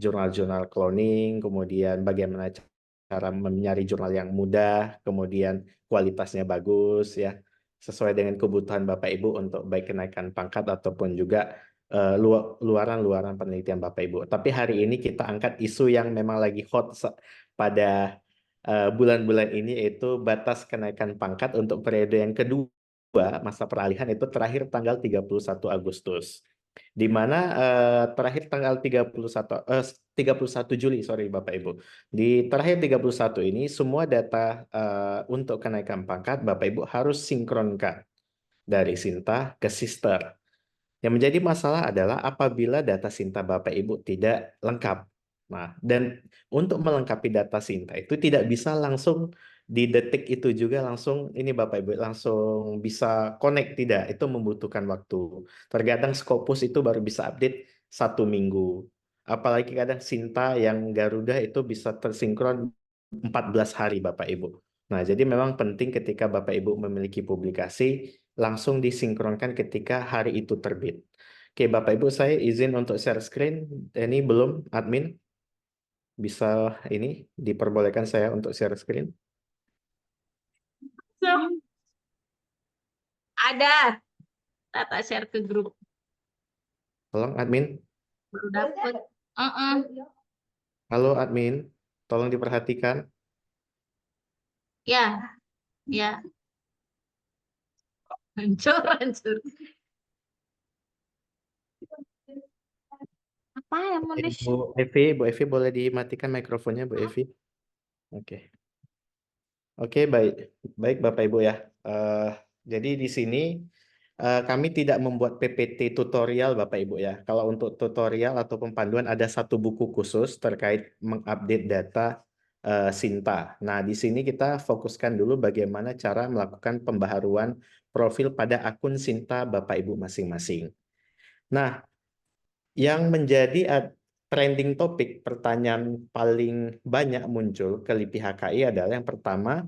jurnal-jurnal cloning, kemudian bagaimana cara mencari jurnal yang mudah, kemudian kualitasnya bagus ya, sesuai dengan kebutuhan Bapak Ibu untuk baik kenaikan pangkat ataupun juga luaran-luaran penelitian Bapak Ibu. Tapi hari ini kita angkat isu yang memang lagi hot pada bulan-bulan ini, yaitu batas kenaikan pangkat untuk periode yang kedua masa peralihan itu terakhir tanggal 31 Agustus. Di mana terakhir tanggal 31 Juli, sorry Bapak Ibu. Di terakhir 31 ini semua data untuk kenaikan pangkat Bapak Ibu harus sinkronkan dari Sinta ke Sister. Yang menjadi masalah adalah apabila data Sinta Bapak Ibu tidak lengkap. Nah, dan untuk melengkapi data Sinta itu tidak bisa langsung di detik itu juga langsung ini Bapak Ibu langsung bisa connect, tidak. Itu membutuhkan waktu. Terkadang Scopus itu baru bisa update 1 minggu. Apalagi kadang Sinta yang Garuda itu bisa tersinkron 14 hari Bapak Ibu. Nah, jadi memang penting ketika Bapak Ibu memiliki publikasi langsung disinkronkan ketika hari itu terbit. Oke, Bapak Ibu, saya izin untuk share screen. Ini belum, admin. Bisa ini diperbolehkan saya untuk share screen? Ada. Tata share ke grup. Tolong admin. Baru dapet. Halo admin, tolong diperhatikan. Ya, ya. Hancur, hancur. Apa yang mau Bu Evi boleh dimatikan mikrofonnya, Bu Evi? Oke. Oke, baik. Baik Bapak Ibu ya. Jadi di sini kami tidak membuat PPT tutorial Bapak Ibu ya. Kalau untuk tutorial atau panduan ada satu buku khusus terkait mengupdate data Sinta. Nah, di sini kita fokuskan dulu bagaimana cara melakukan pembaharuan profil pada akun Sinta Bapak Ibu masing-masing. Nah, yang menjadi trending topik, pertanyaan paling banyak muncul ke LIPI HKI adalah yang pertama,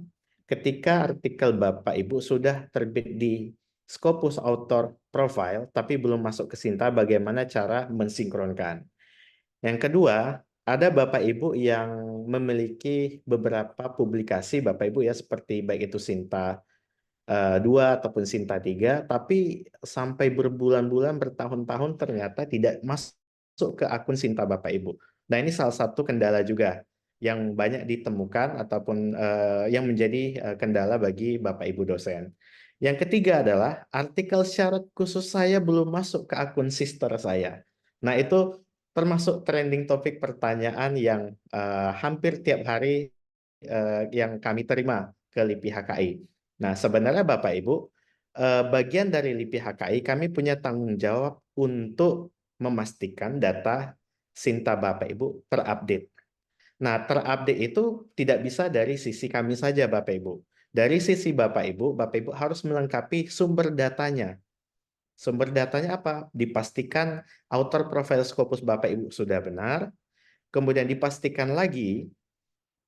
ketika artikel Bapak Ibu sudah terbit di Scopus Author Profile, tapi belum masuk ke Sinta, bagaimana cara mensinkronkan. Yang kedua, ada Bapak Ibu yang memiliki beberapa publikasi Bapak Ibu ya, seperti baik itu Sinta 2 ataupun Sinta 3, tapi sampai berbulan-bulan, bertahun-tahun ternyata tidak masuk ke akun Sinta Bapak Ibu. Nah, ini salah satu kendala juga yang banyak ditemukan ataupun yang menjadi kendala bagi Bapak Ibu dosen. Yang ketiga adalah artikel syarat khusus saya belum masuk ke akun sister saya. Nah, itu termasuk trending topik pertanyaan yang hampir tiap hari yang kami terima ke LIPI HKI. Nah, sebenarnya Bapak Ibu, bagian dari LIPI HKI kami punya tanggung jawab untuk memastikan data Sinta Bapak Ibu terupdate. Nah, terupdate itu tidak bisa dari sisi kami saja Bapak Ibu. Dari sisi Bapak Ibu harus melengkapi sumber datanya. Sumber datanya apa? Dipastikan author profile Scopus Bapak Ibu sudah benar, kemudian dipastikan lagi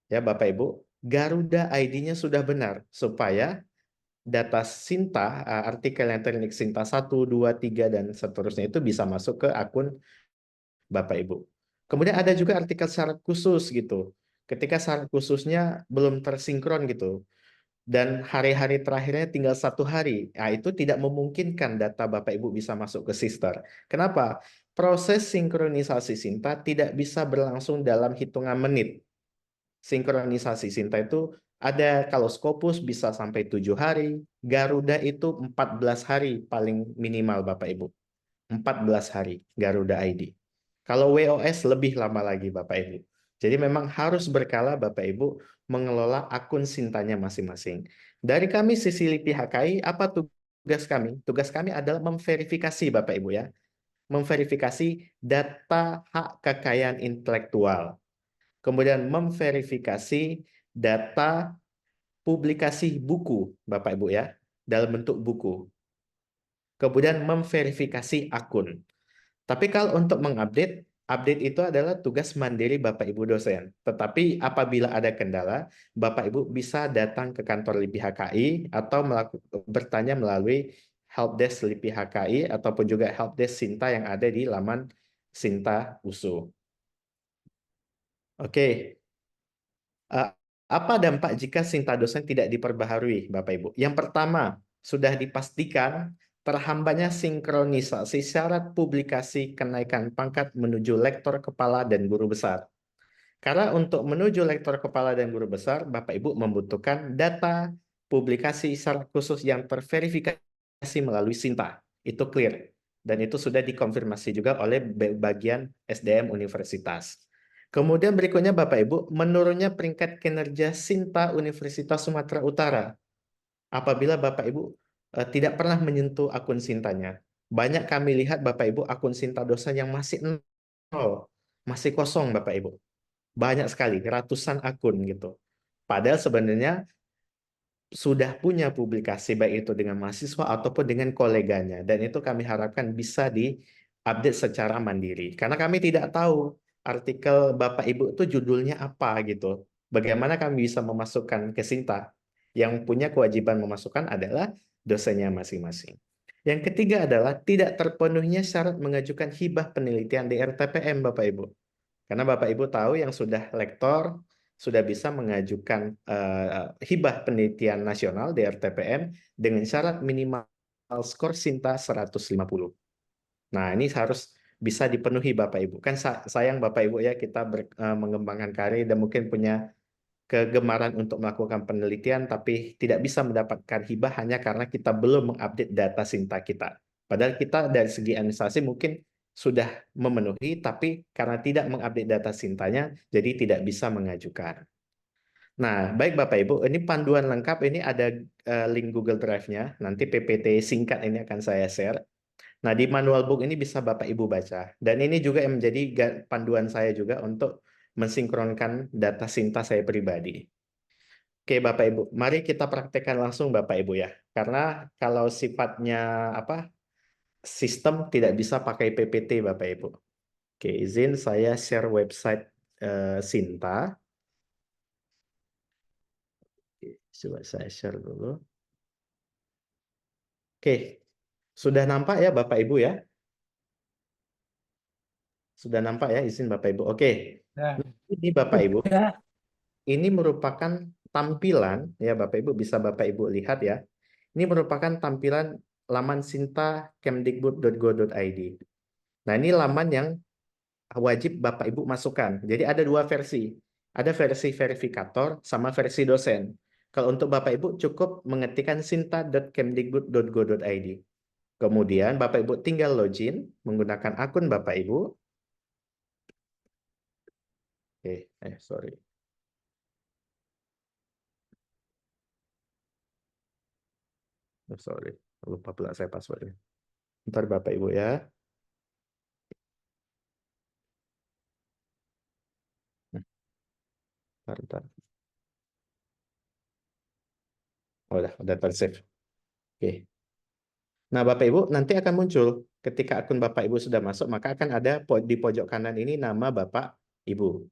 ya Bapak Ibu, Garuda ID-nya sudah benar supaya data Sinta, artikel yang teknik Sinta 1, 2, 3, dan seterusnya itu bisa masuk ke akun Bapak Ibu. Kemudian ada juga artikel syarat khusus gitu. Ketika syarat khususnya belum tersinkron gitu, dan hari-hari terakhirnya tinggal 1 hari, nah itu tidak memungkinkan data Bapak Ibu bisa masuk ke Sister. Kenapa? Proses sinkronisasi Sinta tidak bisa berlangsung dalam hitungan menit. Sinkronisasi Sinta itu ada, kalau Scopus bisa sampai 7 hari, Garuda itu 14 hari paling minimal Bapak Ibu. 14 hari Garuda ID. Kalau WOS lebih lama lagi Bapak Ibu. Jadi memang harus berkala Bapak Ibu mengelola akun Sintanya masing-masing. Dari kami sisi LIPI HKI, apa tugas kami? Tugas kami adalah memverifikasi Bapak Ibu ya. Memverifikasi data hak kekayaan intelektual. Kemudian memverifikasi data publikasi buku Bapak Ibu ya, dalam bentuk buku. Kemudian memverifikasi akun. Tapi kalau untuk mengupdate, update itu adalah tugas mandiri Bapak Ibu dosen. Tetapi apabila ada kendala, Bapak Ibu bisa datang ke kantor LIPI HKI atau bertanya melalui helpdesk LIPI HKI ataupun juga helpdesk Sinta yang ada di laman Sinta USU. Oke. Eh, Apa dampak jika Sinta dosen tidak diperbaharui, Bapak Ibu? Yang pertama, sudah dipastikan terhambatnya sinkronisasi syarat publikasi kenaikan pangkat menuju lektor kepala dan guru besar. Karena untuk menuju lektor kepala dan guru besar, Bapak Ibu membutuhkan data publikasi syarat khusus yang terverifikasi melalui Sinta. Itu clear. Dan itu sudah dikonfirmasi juga oleh bagian SDM Universitas. Kemudian berikutnya Bapak Ibu, menurunnya peringkat kinerja Sinta Universitas Sumatera Utara apabila Bapak Ibu tidak pernah menyentuh akun Sintanya. Banyak kami lihat Bapak Ibu akun Sinta dosen yang masih nol, masih kosong Bapak Ibu. Banyak sekali, ratusan akun gitu. Padahal sebenarnya sudah punya publikasi baik itu dengan mahasiswa ataupun dengan koleganya. Dan itu kami harapkan bisa diupdate secara mandiri. Karena kami tidak tahu artikel Bapak Ibu itu judulnya apa gitu. Bagaimana kami bisa memasukkan ke Sinta? Yang punya kewajiban memasukkan adalah dosennya masing-masing. Yang ketiga adalah tidak terpenuhnya syarat mengajukan hibah penelitian di RTPM Bapak Ibu. Karena Bapak Ibu tahu yang sudah lektor sudah bisa mengajukan hibah penelitian nasional di RTPM dengan syarat minimal skor Sinta 150. Nah, ini harus bisa dipenuhi Bapak Ibu. Kan sayang Bapak Ibu ya kita mengembangkan karir dan mungkin punya kegemaran untuk melakukan penelitian tapi tidak bisa mendapatkan hibah hanya karena kita belum mengupdate data Sinta kita. Padahal kita dari segi administrasi mungkin sudah memenuhi, tapi karena tidak mengupdate data Sintanya, jadi tidak bisa mengajukan. Nah, baik Bapak Ibu, ini panduan lengkap, ini ada link Google Drive-nya, nanti PPT singkat ini akan saya share. Nah, di manual book ini bisa Bapak Ibu baca. Dan ini juga yang menjadi panduan saya juga untuk mensinkronkan data Sinta saya pribadi. Oke, Bapak Ibu, mari kita praktekkan langsung Bapak Ibu ya. Karena kalau sifatnya apa sistem tidak bisa pakai PPT Bapak Ibu. Oke, izin saya share website Sinta. Oke, coba saya share dulu. Oke, sudah nampak ya Bapak Ibu ya? Sudah nampak ya izin Bapak Ibu. Oke, Ya, ini Bapak Ibu, ya. ini merupakan tampilan ya Bapak Ibu bisa Bapak Ibu lihat ya. Ini merupakan tampilan laman sinta.kemdikbud.go.id. Nah, ini laman yang wajib Bapak Ibu masukkan. Jadi ada dua versi. Ada versi verifikator sama versi dosen. Kalau untuk Bapak Ibu cukup mengetikkan sinta.kemdikbud.go.id. Kemudian Bapak Ibu tinggal login menggunakan akun Bapak Ibu. Sorry. Sorry, lupa pula saya passwordnya. Ntar Bapak Ibu ya. Ntar. Oh, udah tersave. Oke. Nah, Bapak Ibu nanti akan muncul ketika akun Bapak Ibu sudah masuk, maka akan ada di pojok kanan ini nama Bapak Ibu.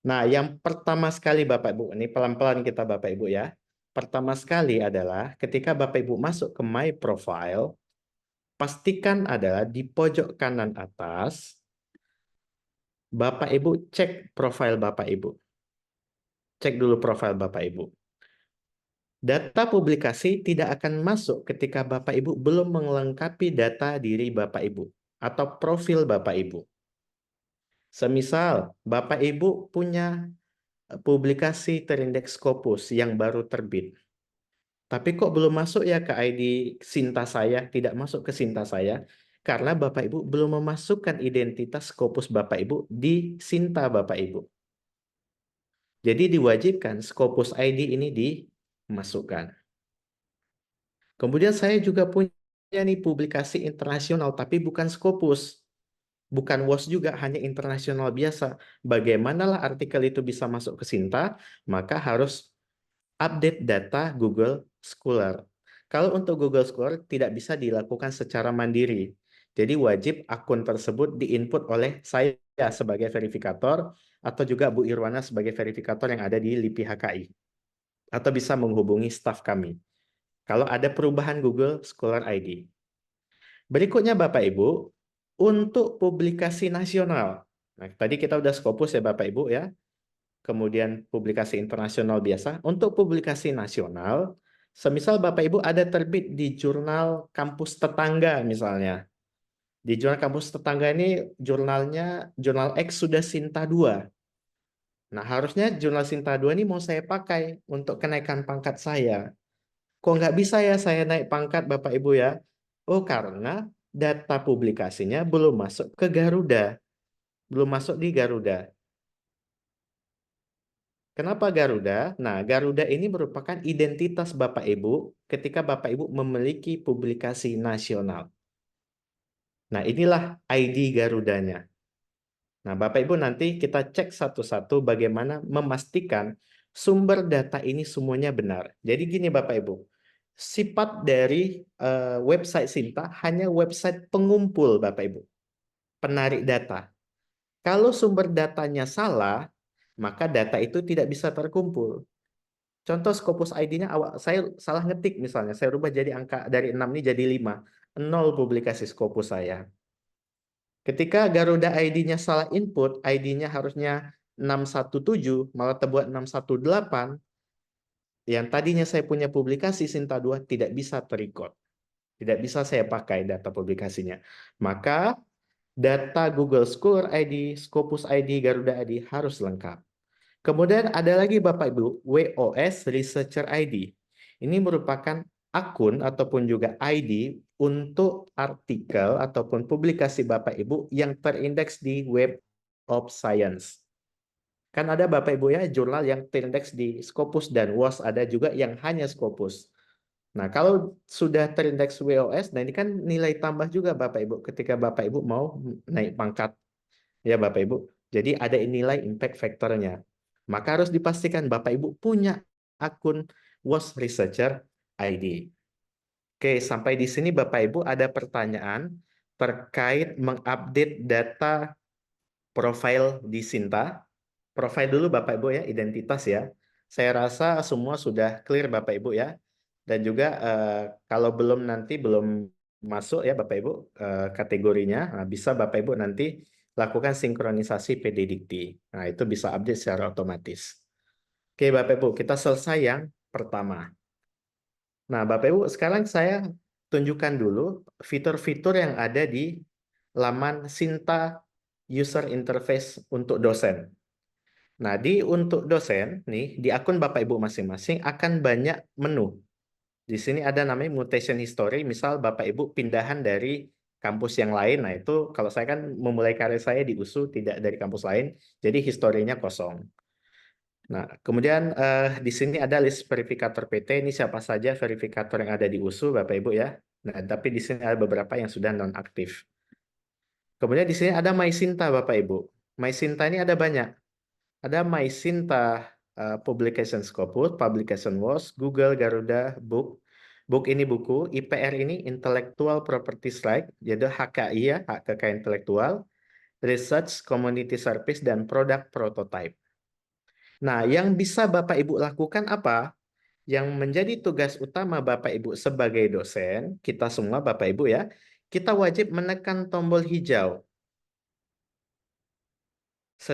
Nah, yang pertama sekali Bapak Ibu, ini pelan-pelan kita Bapak Ibu ya. Pertama sekali adalah ketika Bapak Ibu masuk ke My Profile, pastikan adalah di pojok kanan atas, Bapak Ibu cek profil Bapak Ibu. Cek dulu profil Bapak Ibu. Data publikasi tidak akan masuk ketika Bapak Ibu belum melengkapi data diri Bapak Ibu atau profil Bapak Ibu. Semisal Bapak Ibu punya publikasi terindeks Scopus yang baru terbit. Tapi kok belum masuk ya ke ID Sinta saya, tidak masuk ke Sinta saya, karena Bapak Ibu belum memasukkan identitas Scopus Bapak Ibu di Sinta Bapak Ibu. Jadi diwajibkan Scopus ID ini dimasukkan. Kemudian saya juga punya nih publikasi internasional, tapi bukan Scopus. Bukan WOS juga, hanya internasional biasa. Bagaimanalah artikel itu bisa masuk ke Sinta, maka harus update data Google Scholar. Kalau untuk Google Scholar tidak bisa dilakukan secara mandiri. Jadi wajib akun tersebut diinput oleh saya sebagai verifikator atau juga Bu Irwana sebagai verifikator yang ada di LIPI HKI. Atau bisa menghubungi staf kami. Kalau ada perubahan Google Scholar ID. Berikutnya Bapak Ibu, untuk publikasi nasional. Nah, tadi kita udah Scopus ya Bapak Ibu ya. kemudian publikasi internasional biasa. Untuk publikasi nasional, semisal Bapak Ibu ada terbit di jurnal kampus tetangga misalnya. Di jurnal kampus tetangga ini jurnalnya jurnal X sudah Sinta 2. Nah, harusnya jurnal Sinta 2 ini mau saya pakai untuk kenaikan pangkat saya. Kok nggak bisa ya saya naik pangkat Bapak Ibu ya? Oh, karena data publikasinya belum masuk ke Garuda. Belum masuk di Garuda. Kenapa Garuda? Nah, Garuda ini merupakan identitas Bapak Ibu ketika Bapak Ibu memiliki publikasi nasional. Nah, inilah ID Garudanya. Nah, Bapak Ibu nanti kita cek satu-satu bagaimana memastikan sumber data ini semuanya benar. Jadi gini Bapak Ibu, sifat dari website Sinta hanya website pengumpul Bapak Ibu, penarik data. Kalau sumber datanya salah, maka data itu tidak bisa terkumpul. Contoh Scopus ID-nya awal saya salah ngetik misalnya, saya rubah jadi angka dari 6 ini jadi 5. 0 publikasi Scopus saya. Ketika Garuda ID-nya salah input, ID-nya harusnya 617, malah terbuat 618, yang tadinya saya punya publikasi Sinta 2 tidak bisa terrecord. Tidak bisa saya pakai data publikasinya. Maka data Google Scholar ID, Scopus ID, Garuda ID harus lengkap. Kemudian ada lagi Bapak Ibu, WOS Researcher ID. Ini merupakan akun ataupun juga ID untuk artikel ataupun publikasi Bapak Ibu yang terindeks di Web of Science. Kan ada Bapak Ibu ya jurnal yang terindeks di Scopus dan WOS, ada juga yang hanya Scopus. Nah, kalau sudah terindeks WOS, nah ini kan nilai tambah juga Bapak Ibu ketika Bapak Ibu mau naik pangkat. Ya Bapak Ibu. Jadi ada nilai impact factor-nya. Maka harus dipastikan Bapak Ibu punya akun WOS Researcher ID. Oke, sampai di sini Bapak Ibu ada pertanyaan terkait mengupdate data profil di Sinta. Profil dulu Bapak Ibu ya, identitas ya. Saya rasa semua sudah clear Bapak Ibu ya. Dan juga kalau belum masuk ya Bapak Ibu kategorinya, nah, bisa Bapak Ibu nanti lakukan sinkronisasi PD Dikti. Nah, itu bisa update secara otomatis. Oke Bapak Ibu, kita selesai yang pertama. Nah, Bapak Ibu, sekarang saya tunjukkan dulu fitur-fitur yang ada di laman Sinta User Interface untuk dosen. Nah, untuk dosen nih di akun Bapak Ibu masing-masing akan banyak menu. Di sini ada namanya mutation history, misal Bapak Ibu pindahan dari kampus yang lain. Nah, itu kalau saya kan memulai karir saya di USU tidak dari kampus lain, jadi historinya kosong. Nah, kemudian di sini ada list verifikator PT, ini siapa saja verifikator yang ada di USU Bapak Ibu ya. Nah, tapi di sini ada beberapa yang sudah nonaktif. Kemudian di sini ada MySinta Bapak Ibu. MySinta ini ada banyak. Ada MySinta Publication Scopus, Publication WOS, Google, Garuda, Book. Book ini buku, IPR ini Intellectual Properties Right, yaitu HKI ya, hak kekayaan intelektual, Research, Community Service, dan Product Prototype. Nah, yang bisa Bapak Ibu lakukan apa? Yang menjadi tugas utama Bapak Ibu sebagai dosen, kita semua Bapak Ibu ya, kita wajib menekan tombol hijau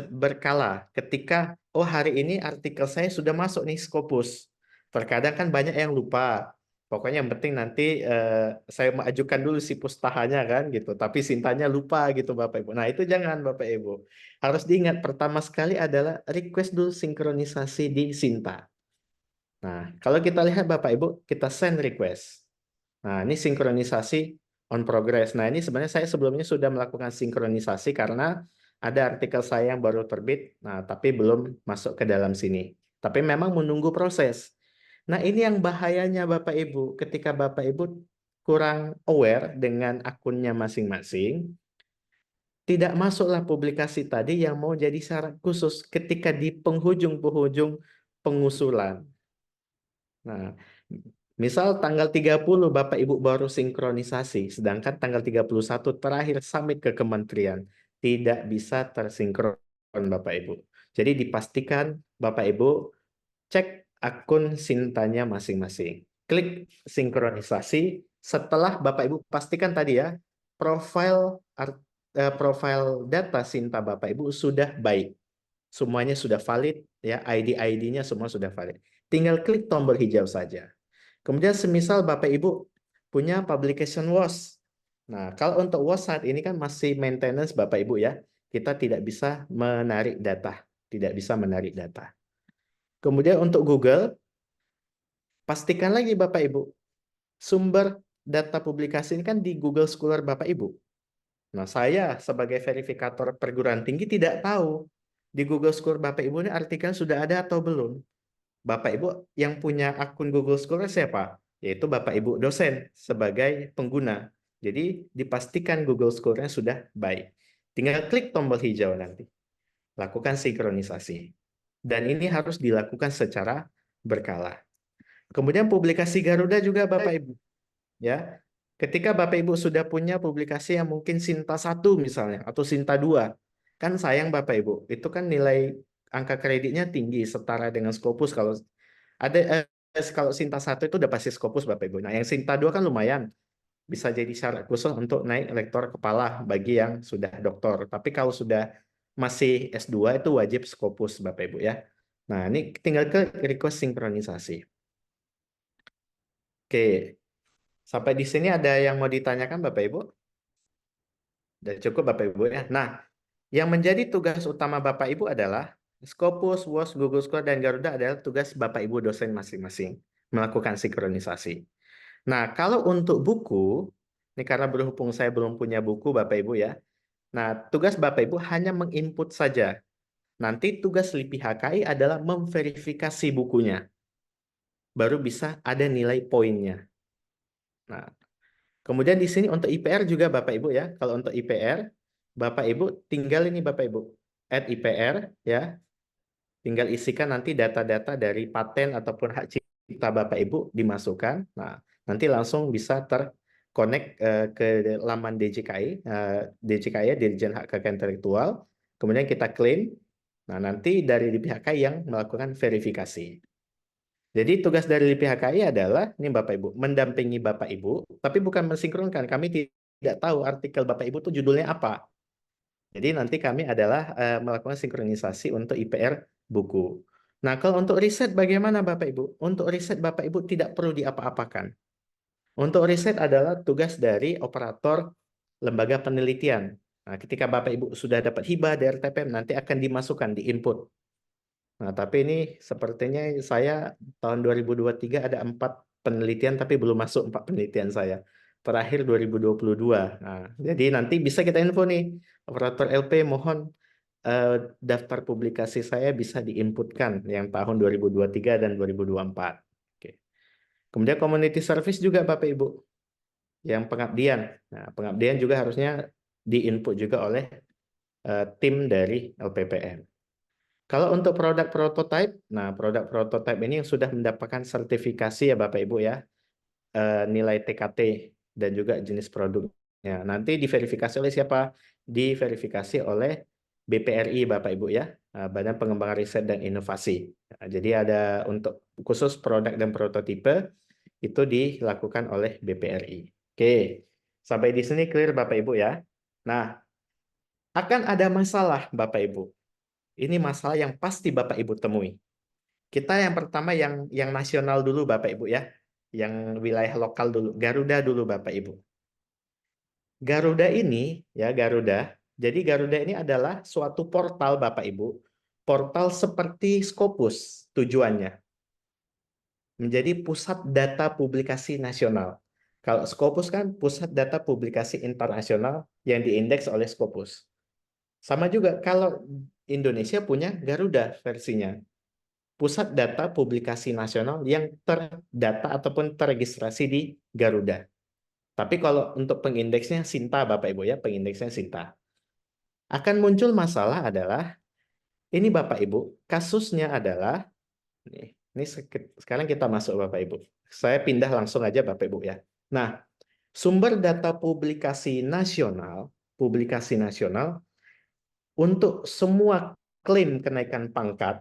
berkala ketika oh hari ini artikel saya sudah masuk nih Scopus. Terkadang kan banyak yang lupa. Pokoknya yang penting nanti saya mengajukan dulu si pustahanya kan gitu. Tapi Sintanya lupa gitu Bapak Ibu. Nah itu jangan Bapak Ibu. Harus diingat pertama sekali adalah request dulu sinkronisasi di Sinta. Nah kalau kita lihat Bapak Ibu kita send request. Nah ini sinkronisasi on progress. Nah ini sebenarnya saya sebelumnya sudah melakukan sinkronisasi karena ada artikel saya yang baru terbit, nah tapi belum masuk ke dalam sini. Tapi memang menunggu proses. Nah ini yang bahayanya Bapak Ibu, ketika Bapak Ibu kurang aware dengan akunnya masing-masing, tidak masuklah publikasi tadi yang mau jadi syarat khusus ketika di penghujung-penghujung pengusulan. Nah, misal tanggal 30 Bapak Ibu baru sinkronisasi, sedangkan tanggal 31 terakhir submit ke kementerian. Tidak bisa tersinkron Bapak Ibu. Jadi dipastikan Bapak Ibu cek akun Sintanya masing-masing. Klik sinkronisasi. Setelah Bapak Ibu pastikan tadi ya, profil data Sinta Bapak Ibu sudah baik. semuanya sudah valid, ya, ID-ID-nya semua sudah valid. Tinggal klik tombol hijau saja. Kemudian semisal Bapak Ibu punya publication WOS. Nah, kalau untuk WOS saat ini kan masih maintenance Bapak Ibu ya. Kita tidak bisa menarik data, tidak bisa menarik data. Kemudian untuk Google, pastikan lagi Bapak Ibu, sumber data publikasi ini kan di Google Scholar Bapak Ibu. Nah, saya sebagai verifikator perguruan tinggi tidak tahu di Google Scholar Bapak Ibu ini artikel sudah ada atau belum. Bapak Ibu yang punya akun Google Scholar siapa? Yaitu Bapak Ibu dosen sebagai pengguna. Jadi dipastikan Google Scholar-nya sudah baik. Tinggal klik tombol hijau nanti. Lakukan sinkronisasi. Dan ini harus dilakukan secara berkala. Kemudian publikasi Garuda juga Bapak Ibu. Ya, ketika Bapak Ibu sudah punya publikasi yang mungkin Sinta 1 misalnya atau Sinta 2, kan sayang Bapak Ibu, itu kan nilai angka kreditnya tinggi setara dengan Scopus. Kalau ada kalau Sinta 1 itu udah pasti Scopus Bapak Ibu. Nah, yang Sinta 2 kan lumayan bisa jadi syarat khusus untuk naik lektor kepala bagi yang sudah doktor. Tapi kalau sudah masih S2 itu wajib Scopus Bapak Ibu ya. Nah, ini tinggal ke request sinkronisasi. Oke. Sampai di sini ada yang mau ditanyakan Bapak Ibu? Sudah cukup Bapak Ibu ya. Nah, yang menjadi tugas utama Bapak Ibu adalah Scopus, WOS, Google Scholar, dan Garuda adalah tugas Bapak Ibu dosen masing-masing melakukan sinkronisasi. Nah, kalau untuk buku, ini karena berhubung saya belum punya buku Bapak Ibu ya. Nah, tugas Bapak Ibu hanya menginput saja. Nanti tugas LIPI HKI adalah memverifikasi bukunya. Baru bisa ada nilai poinnya. Nah, kemudian di sini untuk IPR juga Bapak Ibu ya. Kalau untuk IPR, Bapak Ibu tinggal ini Bapak Ibu, add IPR ya. Tinggal isikan nanti data-data dari paten ataupun hak cipta Bapak Ibu dimasukkan. Nah, nanti langsung bisa terkonek ke laman DJKI, DJKI ya, Dirjen Hak Kekayaan Intelektual. Kemudian kita klaim. Nah, nanti dari pihak KI yang melakukan verifikasi. Jadi tugas dari LIPI-HKI adalah, ini Bapak Ibu, mendampingi Bapak Ibu, tapi bukan mensinkronkan. Kami tidak tahu artikel Bapak Ibu itu judulnya apa. Jadi nanti kami adalah melakukan sinkronisasi untuk IPR buku. Nah, kalau untuk riset bagaimana Bapak Ibu? Untuk riset Bapak Ibu tidak perlu diapa-apakan. Untuk riset adalah tugas dari operator lembaga penelitian. Nah, ketika Bapak Ibu sudah dapat hibah dari RTPM, nanti akan dimasukkan di input. Nah, tapi ini sepertinya saya tahun 2023 ada 4 penelitian, tapi belum masuk 4 penelitian saya. Terakhir 2022. Nah, jadi nanti bisa kita info nih, operator LP mohon daftar publikasi saya bisa diinputkan yang tahun 2023 dan 2024. Oke. Kemudian community service juga Bapak Ibu, yang pengabdian. Nah, pengabdian juga harusnya diinput juga oleh tim dari LPPM. Kalau untuk produk prototype, nah produk prototype ini yang sudah mendapatkan sertifikasi ya Bapak Ibu ya, nilai TKT dan juga jenis produknya. Nanti diverifikasi oleh siapa? Diverifikasi oleh BPRI Bapak Ibu ya, Badan Pengembangan Riset dan Inovasi. Nah, jadi ada untuk khusus produk dan prototipe itu dilakukan oleh BPRI. Oke, sampai di sini clear Bapak Ibu ya. Nah, akan ada masalah Bapak Ibu. Ini masalah yang pasti Bapak Ibu temui. Kita yang pertama yang nasional dulu Bapak Ibu ya. Yang wilayah lokal dulu, Garuda dulu Bapak Ibu. Garuda ini ya Garuda. Jadi Garuda ini adalah suatu portal Bapak Ibu. Portal seperti Scopus tujuannya. Menjadi pusat data publikasi nasional. Kalau Scopus kan pusat data publikasi internasional yang diindeks oleh Scopus. Sama juga kalau Indonesia punya Garuda versinya. Pusat data publikasi nasional yang terdata ataupun terregistrasi di Garuda. Tapi kalau untuk pengindeksnya Sinta, Bapak Ibu ya, pengindeksnya Sinta. Akan muncul masalah adalah, ini Bapak Ibu, kasusnya adalah, ini sekarang kita masuk Bapak Ibu. Saya pindah langsung aja Bapak Ibu ya. Nah, sumber data publikasi nasional untuk semua klaim kenaikan pangkat,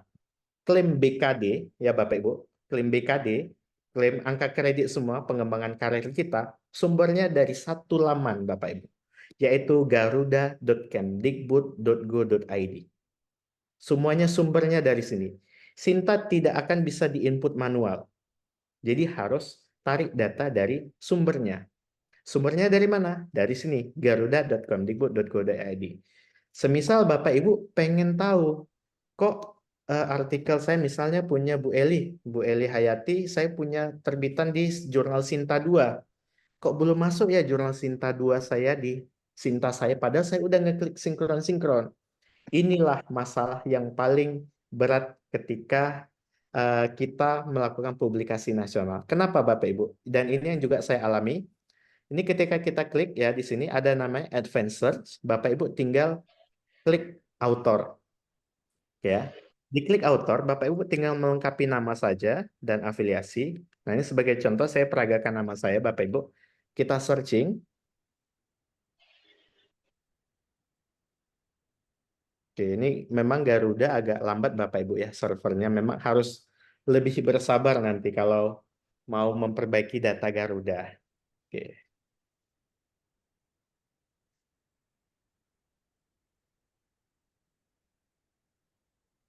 klaim BKD, ya Bapak Ibu, klaim BKD, klaim angka kredit semua pengembangan karir kita, sumbernya dari satu laman Bapak Ibu, yaitu garuda.kemdikbud.go.id. Semuanya sumbernya dari sini. Sinta tidak akan bisa diinput manual. Jadi harus tarik data dari sumbernya. Sumbernya dari mana? Dari sini, garuda.kemdikbud.go.id. Semisal Bapak Ibu pengen tahu, kok artikel saya misalnya punya Bu Eli Hayati, saya punya terbitan di jurnal Sinta 2. Kok belum masuk ya jurnal Sinta 2 saya di Sinta saya, padahal saya udah ngeklik sinkron-sinkron. Inilah masalah yang paling berat ketika kita melakukan publikasi nasional. Kenapa Bapak Ibu? Dan ini yang juga saya alami. Ini ketika kita klik ya di sini ada namanya Advanced Search. Bapak Ibu tinggal klik author ya. Diklik author, Bapak Ibu tinggal melengkapi nama saja dan afiliasi. Nah, ini sebagai contoh saya peragakan nama saya Bapak Ibu. Kita searching. Oke, ini memang Garuda agak lambat Bapak Ibu ya servernya. Memang harus lebih bersabar nanti kalau mau memperbaiki data Garuda. Oke,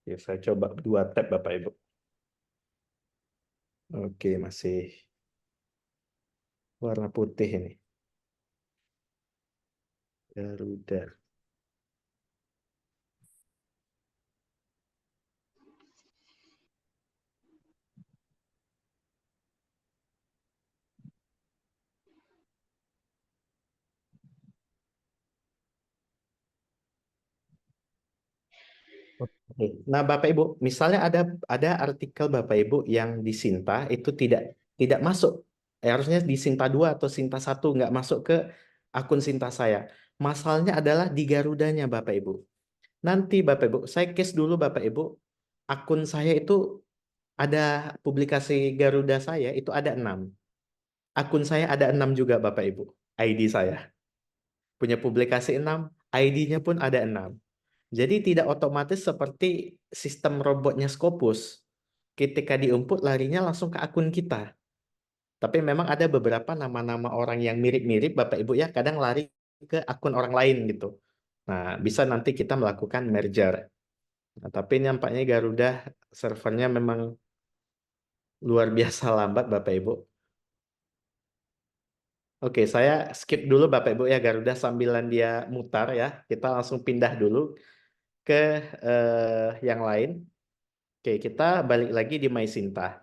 ya, saya coba 2 tab Bapak Ibu. Oke, masih warna putih ini. Garuda. Oke. Nah, Bapak Ibu, misalnya ada artikel Bapak Ibu yang di Sinta itu tidak masuk. Harusnya di Sinta 2 atau Sinta 1 nggak masuk ke akun Sinta saya. Masalahnya adalah di Garudanya Bapak Ibu. Nanti Bapak Ibu, saya case dulu Bapak Ibu, akun saya itu ada publikasi Garuda saya itu ada 6. Akun saya ada 6 juga Bapak Ibu. ID saya. Punya publikasi 6, ID-nya pun ada 6. Jadi tidak otomatis seperti sistem robotnya Scopus. Ketika diinput larinya langsung ke akun kita. Tapi memang ada beberapa nama-nama orang yang mirip-mirip Bapak Ibu ya, kadang lari ke akun orang lain gitu. Nah, bisa nanti kita melakukan merger. Nah, tapi nampaknya Garuda servernya memang luar biasa lambat Bapak Ibu. Oke, saya skip dulu Bapak Ibu ya Garuda sambilan dia mutar ya. Kita langsung pindah dulu ke yang lain. Oke, kita balik lagi di MySinta.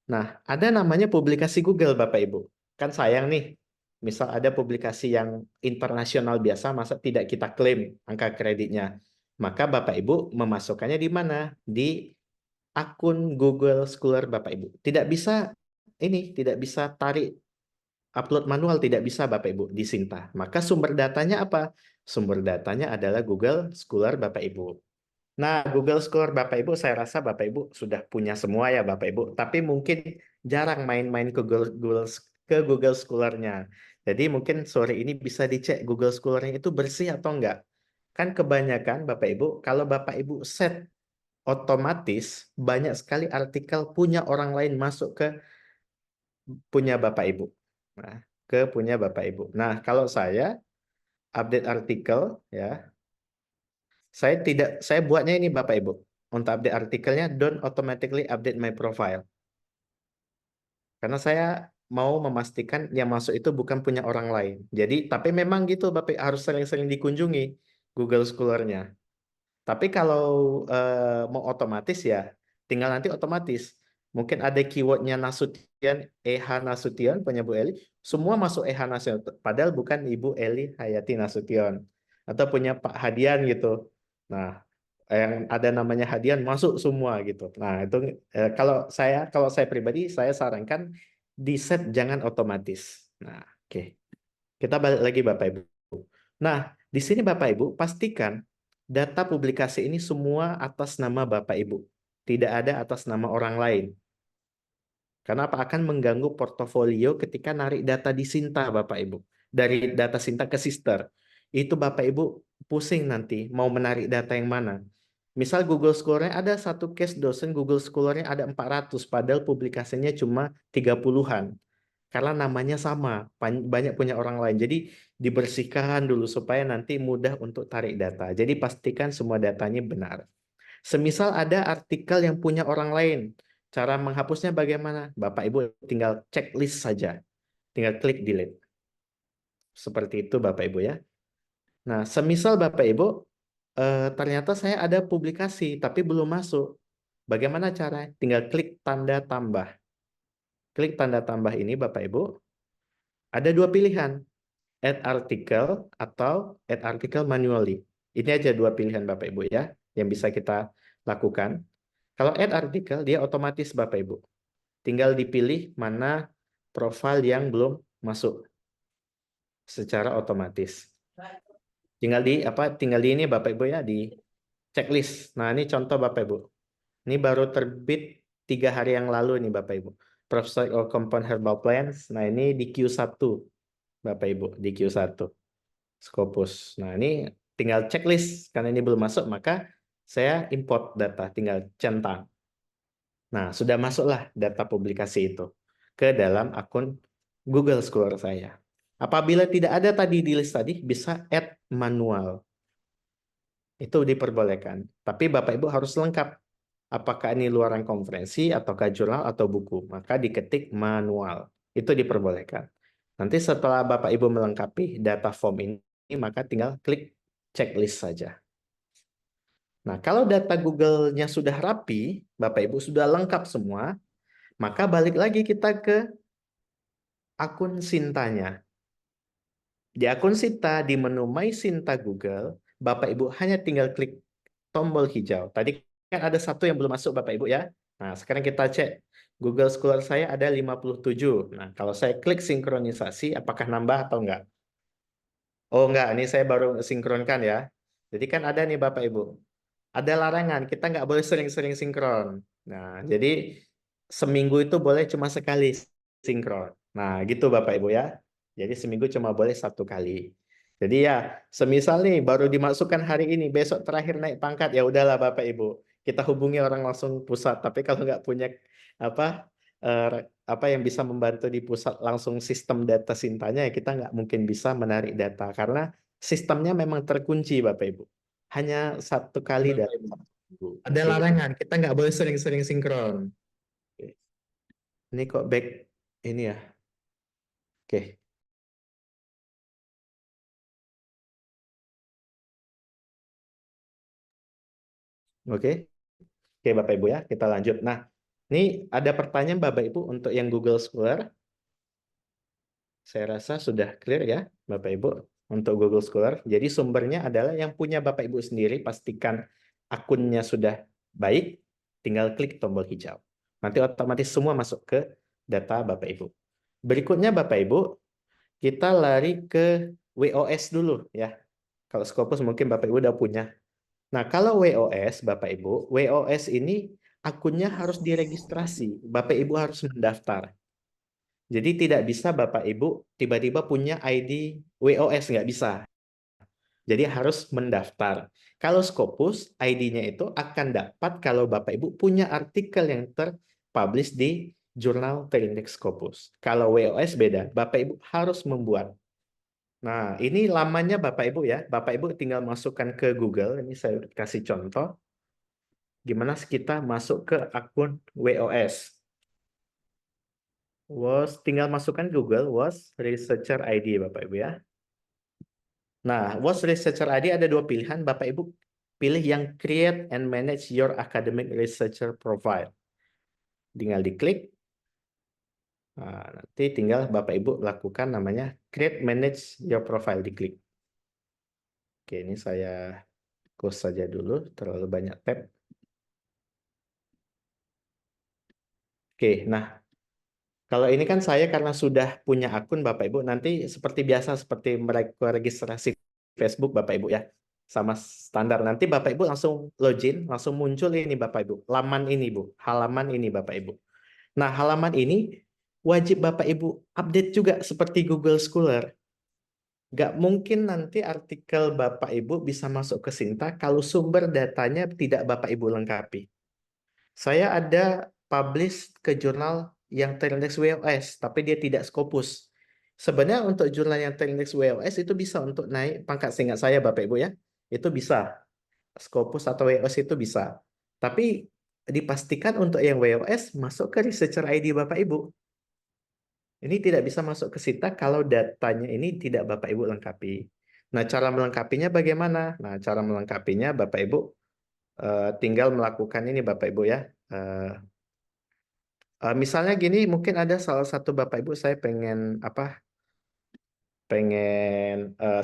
Nah, ada namanya publikasi Google, Bapak Ibu. Kan sayang nih, misal ada publikasi yang internasional biasa, masa tidak kita klaim angka kreditnya. Maka Bapak Ibu memasukkannya di mana? Di akun Google Scholar Bapak Ibu. Tidak bisa tarik upload manual, tidak bisa Bapak Ibu di Sinta. Maka sumber datanya apa? Sumber datanya adalah Google Scholar Bapak Ibu. Nah, Google Scholar Bapak Ibu, saya rasa Bapak Ibu sudah punya semua ya Bapak Ibu. Tapi mungkin jarang main-main ke Google Scholar-nya. Jadi mungkin sore ini bisa dicek Google Scholar-nya itu bersih atau enggak. Kan kebanyakan Bapak Ibu, kalau Bapak Ibu set otomatis, banyak sekali artikel punya orang lain masuk ke punya Bapak Ibu. Nah, ke punya Bapak Ibu. Nah, kalau saya update artikel ya, saya buatnya ini Bapak Ibu. Untuk update artikelnya, don't automatically update my profile. Karena saya mau memastikan yang masuk itu bukan punya orang lain. Jadi, tapi memang gitu Bapak harus sering-sering dikunjungi Google Scholar-nya. Tapi kalau mau otomatis ya, tinggal nanti otomatis. Mungkin ada keywordnya Nasution, EH Nasution, punya Bu Eli. Semua masuk EH Nasution, padahal bukan Ibu Eli Hayati Nasution. Atau punya Pak Hadian gitu. Nah, yang ada namanya Hadian masuk semua gitu. Nah, itu kalau saya pribadi, saya sarankan di set jangan otomatis. Nah, oke. Kita balik lagi Bapak Ibu. Nah, di sini Bapak Ibu pastikan data publikasi ini semua atas nama Bapak Ibu. Tidak ada atas nama orang lain. Karena apa? Akan mengganggu portofolio ketika narik data di Sinta Bapak Ibu. Dari data Sinta ke Sister. Itu Bapak Ibu pusing nanti mau menarik data yang mana. Misal Google Scholar-nya ada satu case dosen Google Scholar-nya ada 400 padahal publikasinya cuma 30-an. Karena namanya sama, banyak punya orang lain. Jadi dibersihkan dulu supaya nanti mudah untuk tarik data. Jadi pastikan semua datanya benar. Semisal ada artikel yang punya orang lain, cara menghapusnya bagaimana? Bapak Ibu tinggal checklist saja, tinggal klik delete. Seperti itu Bapak Ibu ya. Nah, semisal Bapak Ibu ternyata saya ada publikasi tapi belum masuk. Bagaimana cara? Tinggal klik tanda tambah. Klik tanda tambah ini Bapak Ibu, ada dua pilihan, add article atau add article manually. Ini aja dua pilihan Bapak Ibu ya, yang bisa kita lakukan. Kalau add article, dia otomatis Bapak Ibu. Tinggal dipilih mana profil yang belum masuk secara otomatis. Tinggal di ini Bapak Ibu ya, di checklist. Nah, ini contoh Bapak Ibu. Ini baru terbit 3 hari yang lalu nih Bapak Ibu. Prospect of Compound Herbal Plants. Nah, ini di Q1 Bapak Ibu, di Q1 Scopus. Nah, ini tinggal checklist. Karena ini belum masuk, maka saya import data, tinggal centang. Nah, sudah masuklah data publikasi itu ke dalam akun Google Scholar saya. Apabila tidak ada tadi di list tadi, bisa add manual. Itu diperbolehkan. Tapi Bapak Ibu harus lengkap. Apakah ini luaran konferensi, ataukah jurnal, atau buku. Maka diketik manual. Itu diperbolehkan. Nanti setelah Bapak Ibu melengkapi data form ini, maka tinggal klik checklist saja. Nah, kalau data Google-nya sudah rapi, Bapak Ibu sudah lengkap semua, maka balik lagi kita ke akun Sintanya. Di akun Sinta, di menu My Sinta Google, Bapak Ibu hanya tinggal klik tombol hijau. Tadi kan ada satu yang belum masuk Bapak Ibu ya. Nah, sekarang kita cek. Google Scholar saya ada 57. Nah, kalau saya klik sinkronisasi, apakah nambah atau enggak? Oh enggak, ini saya baru sinkronkan ya. Jadi kan ada nih Bapak Ibu. Ada larangan, kita nggak boleh sering-sering sinkron. Nah, jadi seminggu itu boleh cuma sekali sinkron. Nah, gitu Bapak Ibu ya. Jadi seminggu cuma boleh 1 kali. Jadi ya, semisal nih baru dimasukkan hari ini, besok terakhir naik pangkat, ya udahlah Bapak Ibu. Kita hubungi orang langsung pusat. Tapi kalau nggak punya apa apa yang bisa membantu di pusat langsung sistem data Sintanya, ya kita nggak mungkin bisa menarik data karena sistemnya memang terkunci Bapak Ibu. Hanya 1 kali dalam 1 minggu. Ada larangan, kita nggak boleh sering-sering sinkron. Oke. Ini kok back ini ya. Oke. Oke. Oke Bapak Ibu ya, kita lanjut. Nah, ini ada pertanyaan Bapak Ibu untuk yang Google Scholar. Saya rasa sudah clear ya Bapak Ibu untuk Google Scholar. Jadi sumbernya adalah yang punya Bapak Ibu sendiri, pastikan akunnya sudah baik, tinggal klik tombol hijau. Nanti otomatis semua masuk ke data Bapak Ibu. Berikutnya Bapak Ibu, kita lari ke WOS dulu ya. Kalau Scopus mungkin Bapak Ibu udah punya. Nah, kalau WOS Bapak Ibu, WOS ini akunnya harus diregistrasi. Bapak Ibu harus mendaftar. Jadi tidak bisa Bapak Ibu tiba-tiba punya ID WOS, nggak bisa. Jadi harus mendaftar. Kalau Scopus, ID-nya itu akan dapat kalau Bapak Ibu punya artikel yang terpublish di jurnal terindeks Scopus. Kalau WOS beda, Bapak Ibu harus membuat. Nah, ini lamanya Bapak Ibu ya. Bapak Ibu tinggal masukkan ke Google. Ini saya kasih contoh. Gimana kita masuk ke akun WOS. Tinggal masukkan Google WOS Researcher ID Bapak Ibu ya. Nah, WOS Researcher ID ada 2 pilihan. Bapak Ibu pilih yang Create and Manage Your Academic Researcher Profile. Tinggal diklik. Nah, nanti tinggal Bapak Ibu lakukan namanya Create Manage Your Profile, diklik. Oke, ini saya close saja dulu, terlalu banyak tab. Oke, nah kalau ini kan saya karena sudah punya akun Bapak Ibu, nanti seperti biasa seperti mereka registrasi Facebook Bapak Ibu ya. Sama standar. Nanti Bapak Ibu langsung login, langsung muncul ini Bapak Ibu. Laman ini Bu, halaman ini Bapak Ibu. Nah, halaman ini wajib Bapak Ibu update juga seperti Google Scholar. Nggak mungkin nanti artikel Bapak Ibu bisa masuk ke Sinta kalau sumber datanya tidak Bapak Ibu lengkapi. Saya ada publish ke jurnal yang terindeks WOS, tapi dia tidak Scopus. Sebenarnya untuk jurnal yang terindeks WOS itu bisa untuk naik pangkat, seingat saya Bapak Ibu ya. Itu bisa. Scopus atau WOS itu bisa. Tapi dipastikan untuk yang WOS masuk ke researcher ID Bapak Ibu. Ini tidak bisa masuk ke Sinta kalau datanya ini tidak Bapak Ibu lengkapi. Nah, cara melengkapinya bagaimana? Nah, cara melengkapinya Bapak Ibu tinggal melakukan ini Bapak Ibu ya. Misalnya gini, mungkin ada salah satu Bapak Ibu saya pengen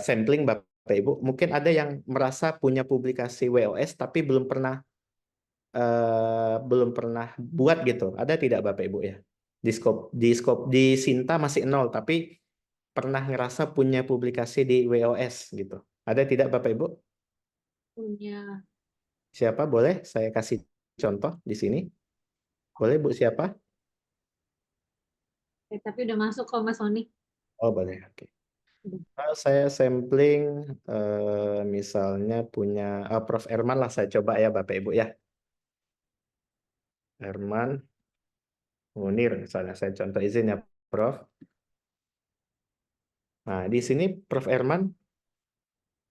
sampling Bapak Ibu. Mungkin ada yang merasa punya publikasi WOS tapi belum pernah buat gitu. Ada tidak Bapak Ibu ya? Di Sinta masih 0 tapi pernah ngerasa punya publikasi di WOS gitu. Ada tidak Bapak Ibu? Punya. Siapa boleh saya kasih contoh di sini? Boleh Bu siapa? Tapi udah masuk kok Mas Sony. Oh boleh. Oke. Udah. Saya sampling misalnya punya Prof. Erman lah saya coba ya Bapak Ibu ya. Erman Munir misalnya saya contoh izin ya Prof. Nah di sini Prof. Erman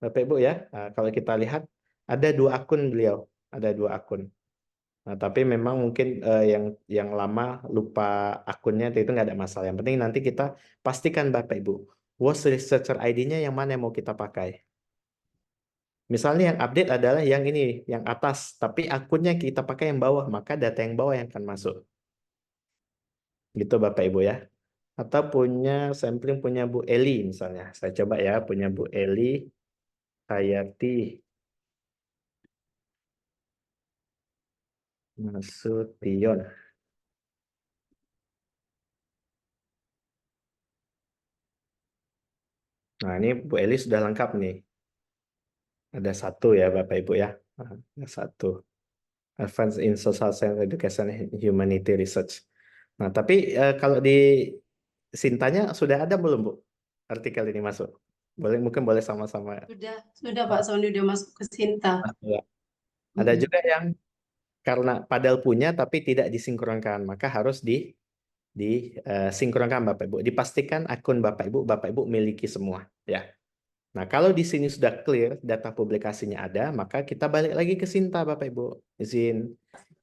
Bapak Ibu ya. Nah, kalau kita lihat ada 2 akun beliau, ada 2 akun. Nah, tapi memang mungkin yang lama lupa akunnya itu nggak ada masalah. Yang penting nanti kita pastikan Bapak Ibu, WOS Researcher ID-nya yang mana yang mau kita pakai. Misalnya yang update adalah yang ini, yang atas, tapi akunnya kita pakai yang bawah, maka data yang bawah yang akan masuk. Gitu Bapak Ibu ya. Atau sampling punya Bu Eli misalnya. Saya coba ya, punya Bu Eli Hayati Nasution. Nah, ini Bu Eli sudah lengkap nih. Ada 1 ya Bapak Ibu ya. Nah, ada 1. Advance in Social Science Education and Humanity Research. Nah, tapi kalau di Sintanya sudah ada belum, Bu? Artikel ini masuk. Mungkin boleh sama-sama. Sudah Pak Sony udah masuk ke Sinta. Ya. Ada juga yang karena padahal punya tapi tidak disinkronkan, maka harus disinkronkan Bapak Ibu. Dipastikan akun Bapak Ibu miliki semua, ya. Nah, kalau di sini sudah clear data publikasinya ada, maka kita balik lagi ke Sinta Bapak Ibu. Izin.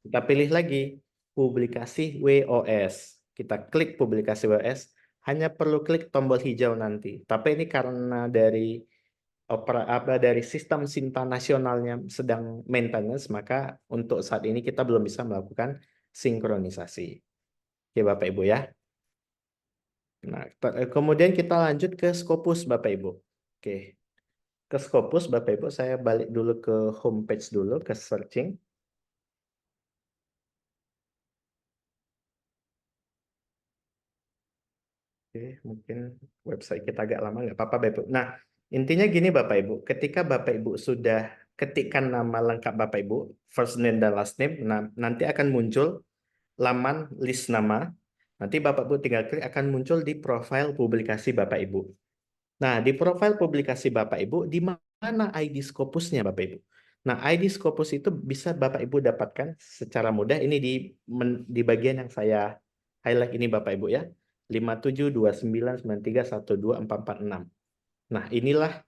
Kita pilih lagi publikasi WOS. Kita klik publikasi WOS, hanya perlu klik tombol hijau nanti. Tapi ini karena dari sistem Sinta nasionalnya sedang maintenance, maka untuk saat ini kita belum bisa melakukan sinkronisasi. Oke Bapak Ibu ya. Nah, kemudian kita lanjut ke Scopus Bapak Ibu. Oke. Ke Scopus Bapak Ibu saya balik dulu ke homepage dulu ke searching. Oke, mungkin website kita agak lama, nggak apa-apa Bapak Ibu. Nah, intinya gini Bapak Ibu, ketika Bapak Ibu sudah ketikkan nama lengkap Bapak Ibu, first name dan last name, nanti akan muncul laman list nama. Nanti Bapak Ibu tinggal klik akan muncul di profil publikasi Bapak Ibu. Nah, di profil publikasi Bapak Ibu, di mana ID Scopusnya Bapak Ibu? Nah, ID Scopus itu bisa Bapak Ibu dapatkan secara mudah. Ini di bagian yang saya highlight ini Bapak Ibu ya. 572993124446. Nah, inilah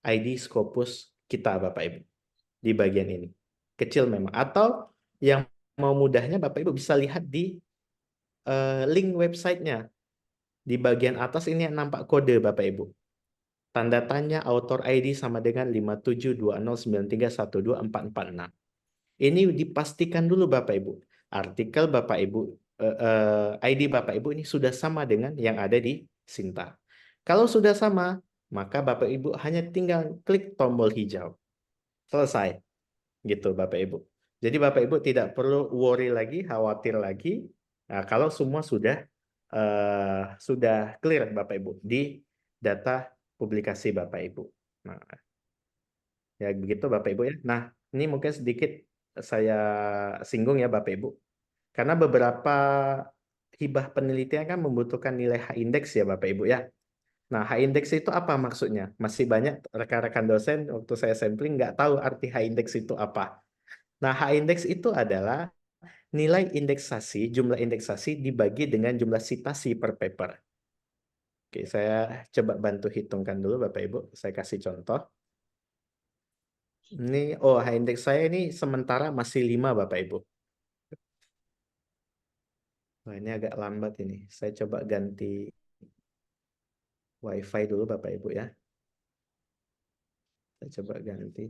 ID Scopus kita Bapak Ibu. Di bagian ini. Kecil memang. Atau yang mau mudahnya Bapak Ibu bisa lihat di link websitenya. Di bagian atas ini yang nampak kode Bapak Ibu. Tanda tanya author ID sama dengan 572093124446. Ini dipastikan dulu Bapak Ibu. Artikel Bapak Ibu, ID Bapak Ibu ini sudah sama dengan yang ada di Sinta. Kalau sudah sama, maka Bapak Ibu hanya tinggal klik tombol hijau. Selesai. Gitu Bapak Ibu. Jadi Bapak Ibu tidak perlu worry lagi, khawatir lagi. Nah, kalau semua sudah clear Bapak Ibu di data publikasi Bapak Ibu. Nah, ya begitu Bapak Ibu ya. Nah, ini mungkin sedikit saya singgung ya Bapak Ibu. Karena beberapa hibah penelitian kan membutuhkan nilai H-index ya Bapak Ibu ya. Nah, H-index itu apa maksudnya? Masih banyak rekan-rekan dosen waktu saya sampling nggak tahu arti H-index itu apa. Nah, H-index itu adalah nilai indeksasi, jumlah indeksasi dibagi dengan jumlah citasi per paper. Oke, saya coba bantu hitungkan dulu Bapak Ibu. Saya kasih contoh. Ini, oh, indeks saya ini sementara masih 5 Bapak Ibu. Wah, ini agak lambat ini. Saya coba ganti WiFi dulu Bapak Ibu ya. Saya coba ganti.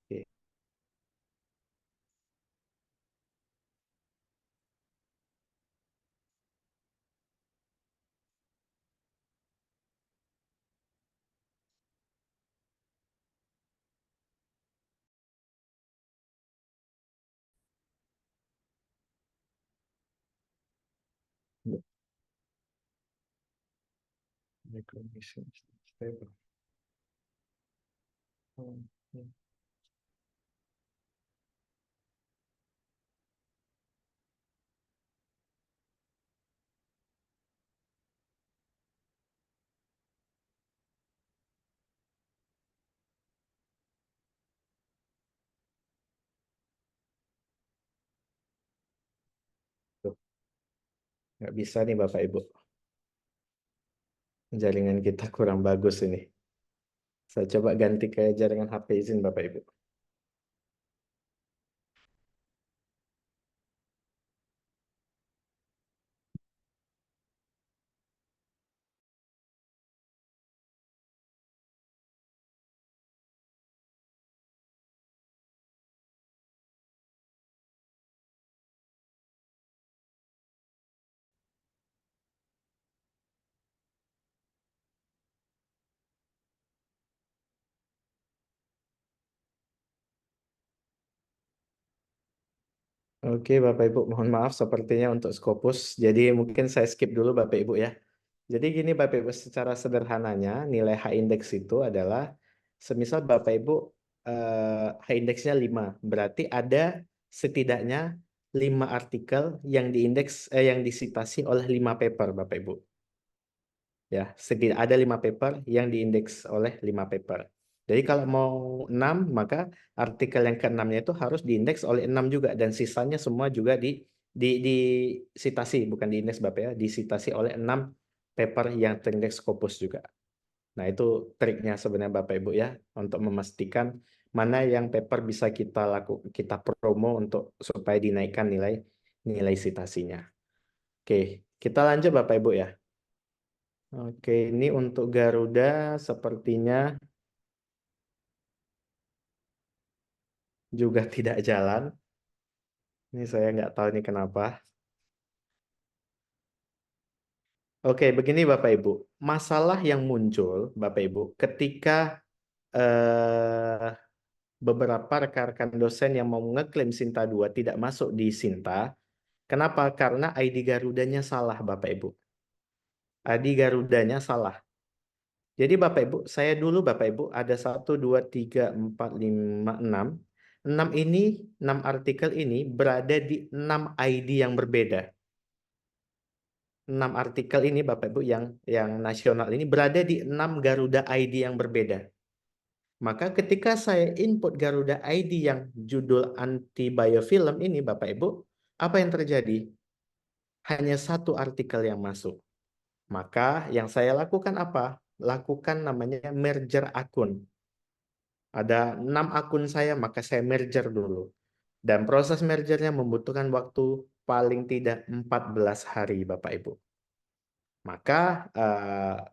Oke. Recognition stable. Tuh, nggak bisa nih Bapak Ibu. Jaringan kita kurang bagus ini. Saya coba ganti ke jaringan HP izin Bapak Ibu. Oke, Bapak Ibu, mohon maaf sepertinya untuk Scopus. Jadi mungkin saya skip dulu Bapak Ibu ya. Jadi gini Bapak Ibu, secara sederhananya nilai H index itu adalah semisal Bapak Ibu H indeksnya 5, berarti ada setidaknya 5 artikel yang yang disitasi oleh 5 paper Bapak Ibu. Ya, ada 5 paper yang diindeks oleh 5 paper. Jadi kalau mau 6, maka artikel yang ke-6-nya itu harus diindeks oleh 6 juga, dan sisanya semua juga disitasi, bukan diindeks Bapak ya, disitasi oleh 6 paper yang terindeks Scopus juga. Nah, itu triknya sebenarnya Bapak Ibu ya, untuk memastikan mana yang paper bisa kita promo untuk supaya dinaikkan nilai citasinya. Oke, kita lanjut Bapak Ibu ya. Oke, ini untuk Garuda sepertinya juga tidak jalan. Ini saya nggak tahu ini kenapa. Oke, begini Bapak Ibu. Masalah yang muncul, Bapak Ibu, ketika beberapa rekan-rekan dosen yang mau ngeklaim Sinta 2 tidak masuk di Sinta. Kenapa? Karena ID Garudanya salah, Bapak Ibu. ID Garudanya salah. Jadi Bapak Ibu, saya dulu Bapak Ibu ada 1, 2, 3, 4, 5, 6. 6 artikel ini berada di 6 ID yang berbeda. 6 artikel ini Bapak Ibu yang nasional ini berada di 6 Garuda ID yang berbeda. Maka ketika saya input Garuda ID yang judul anti biofilm ini Bapak Ibu, apa yang terjadi? Hanya 1 artikel yang masuk. Maka yang saya lakukan apa? Lakukan namanya merger akun. Ada 6 akun saya, maka saya merger dulu. Dan proses mergernya membutuhkan waktu paling tidak 14 hari, Bapak Ibu. Maka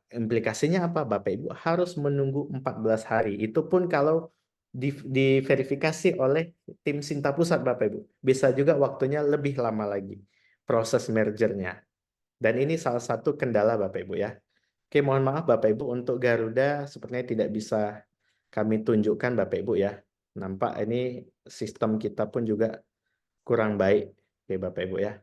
implikasinya apa? Bapak Ibu harus menunggu 14 hari. Itu pun kalau diverifikasi oleh tim Sinta Pusat, Bapak Ibu. Bisa juga waktunya lebih lama lagi proses mergernya. Dan ini salah satu kendala Bapak Ibu ya. Oke, mohon maaf Bapak Ibu, untuk Garuda sepertinya tidak bisa kami tunjukkan Bapak Ibu ya. Nampak ini sistem kita pun juga kurang baik. Oke Bapak Ibu ya.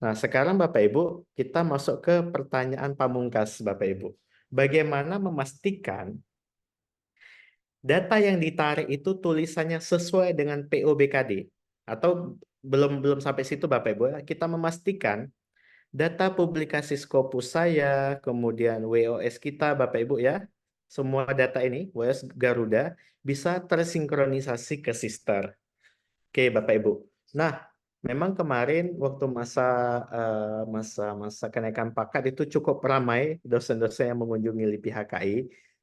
Nah, sekarang Bapak Ibu, kita masuk ke pertanyaan pamungkas Bapak Ibu. Bagaimana memastikan data yang ditarik itu tulisannya sesuai dengan POBKD? Atau belum sampai situ Bapak Ibu ya. Kita memastikan data publikasi Scopus saya, kemudian WOS kita Bapak Ibu ya. Semua data ini, WOS Garuda, bisa tersinkronisasi ke Sister. Oke, Bapak Ibu. Nah, memang kemarin waktu masa kenaikan pangkat itu cukup ramai dosen-dosen yang mengunjungi LIPI HKI.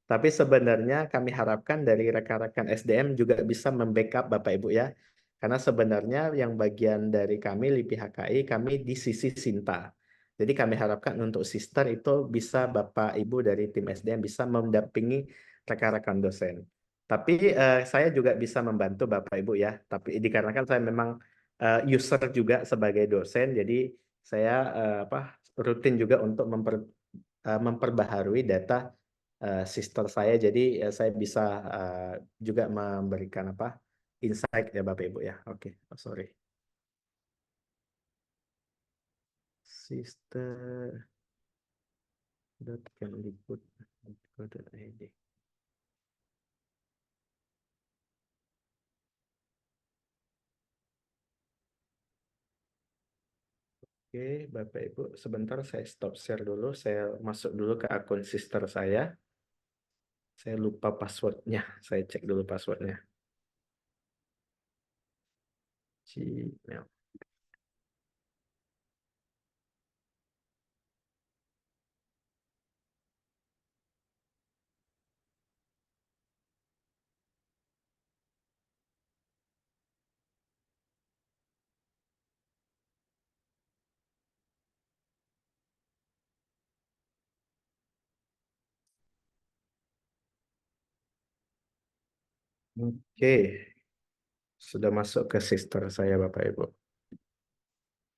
Tapi sebenarnya kami harapkan dari rekan-rekan SDM juga bisa membackup Bapak Ibu ya. Karena sebenarnya yang bagian dari kami LIPI HKI, kami di sisi Sinta. Jadi kami harapkan untuk Sister itu bisa Bapak Ibu dari tim SDM bisa mendampingi rekan-rekan dosen. Tapi saya juga bisa membantu Bapak Ibu ya. Tapi dikarenakan saya memang user juga sebagai dosen, jadi saya rutin juga untuk memperbaharui data sister saya. Jadi saya bisa juga memberikan insight ya Bapak Ibu ya. Oke, oh, sorry. Sister.kemdikbud.go.id. Oke, Bapak Ibu, sebentar saya stop share dulu. Saya masuk dulu ke akun sister saya. Saya lupa passwordnya. Saya cek dulu passwordnya. Gmail. Oke, sudah masuk ke sister saya Bapak Ibu.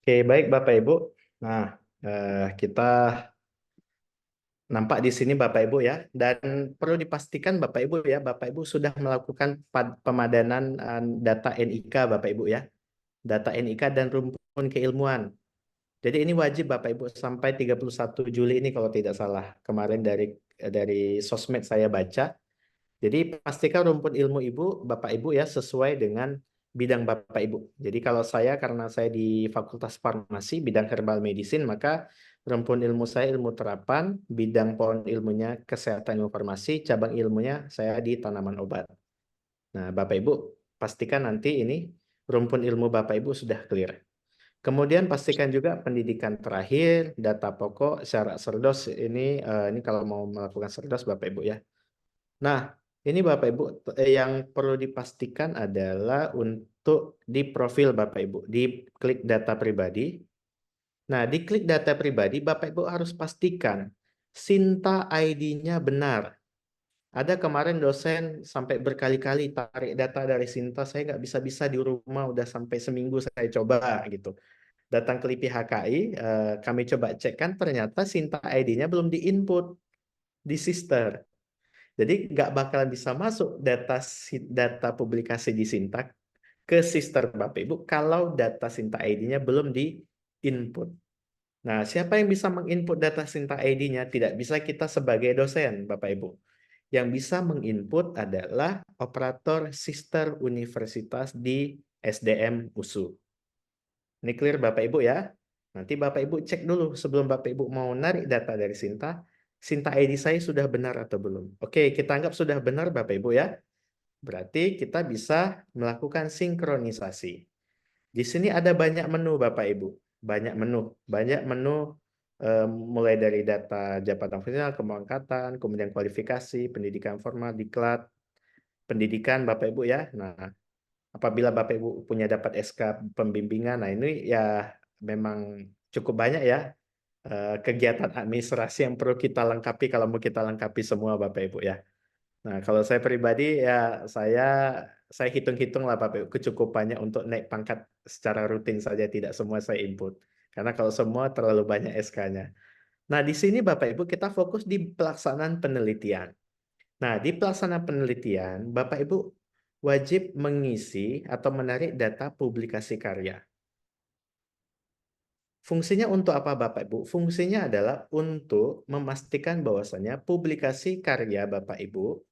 Oke, baik Bapak Ibu. Nah, kita nampak di sini Bapak Ibu ya. Dan perlu dipastikan Bapak Ibu ya, Bapak Ibu sudah melakukan pemadanan data NIK Bapak Ibu ya. Data NIK dan rumpun keilmuan. Jadi ini wajib Bapak Ibu sampai 31 Juli ini kalau tidak salah. Kemarin dari sosmed saya baca. Jadi pastikan rumpun ilmu Ibu, Bapak Ibu ya sesuai dengan bidang Bapak Ibu. Jadi kalau saya karena saya di Fakultas Farmasi bidang herbal medicine, maka rumpun ilmu saya ilmu terapan, bidang pohon ilmunya kesehatan ilmu farmasi, cabang ilmunya saya di tanaman obat. Nah, Bapak Ibu pastikan nanti ini rumpun ilmu Bapak Ibu sudah clear. Kemudian pastikan juga pendidikan terakhir, data pokok, syarat serdos ini kalau mau melakukan serdos Bapak Ibu ya. Nah, ini Bapak Ibu yang perlu dipastikan adalah untuk di profil Bapak Ibu, di klik data pribadi. Nah, di klik data pribadi Bapak Ibu harus pastikan Sinta ID-nya benar. Ada kemarin dosen sampai berkali-kali tarik data dari Sinta, saya nggak bisa-bisa di rumah, udah sampai seminggu saya coba gitu. Datang ke LIPI HKI, kami coba cek kan ternyata Sinta ID-nya belum di-input di Sister. Jadi nggak bakalan bisa masuk data publikasi di Sinta ke Sister Bapak Ibu kalau data Sinta ID-nya belum di-input. Nah, siapa yang bisa menginput data Sinta ID-nya? Tidak bisa kita sebagai dosen Bapak Ibu. Yang bisa menginput adalah operator Sister Universitas di SDM USU. Ini clear Bapak Ibu ya. Nanti Bapak Ibu cek dulu sebelum Bapak Ibu mau narik data dari Sinta, Sinta ID saya sudah benar atau belum. Oke, kita anggap sudah benar Bapak Ibu ya. Berarti kita bisa melakukan sinkronisasi. Di sini ada banyak menu Bapak Ibu. Banyak menu mulai dari data jabatan fungsional, pengangkatan, kemudian kualifikasi, pendidikan formal, diklat, pendidikan Bapak Ibu ya. Nah, apabila Bapak Ibu punya dapat SK pembimbingan, nah ini ya memang cukup banyak ya kegiatan administrasi yang perlu kita lengkapi kalau mau kita lengkapi semua Bapak Ibu ya. Nah, kalau saya pribadi ya saya hitung-hitung lah Bapak Ibu kecukupannya untuk naik pangkat secara rutin saja, tidak semua saya input. Karena kalau semua terlalu banyak SK-nya. Nah, di sini Bapak Ibu kita fokus di pelaksanaan penelitian. Nah, di pelaksanaan penelitian, Bapak Ibu wajib mengisi atau menarik data publikasi karya. Fungsinya untuk apa Bapak Ibu? Fungsinya adalah untuk memastikan bahwasannya publikasi karya Bapak Ibu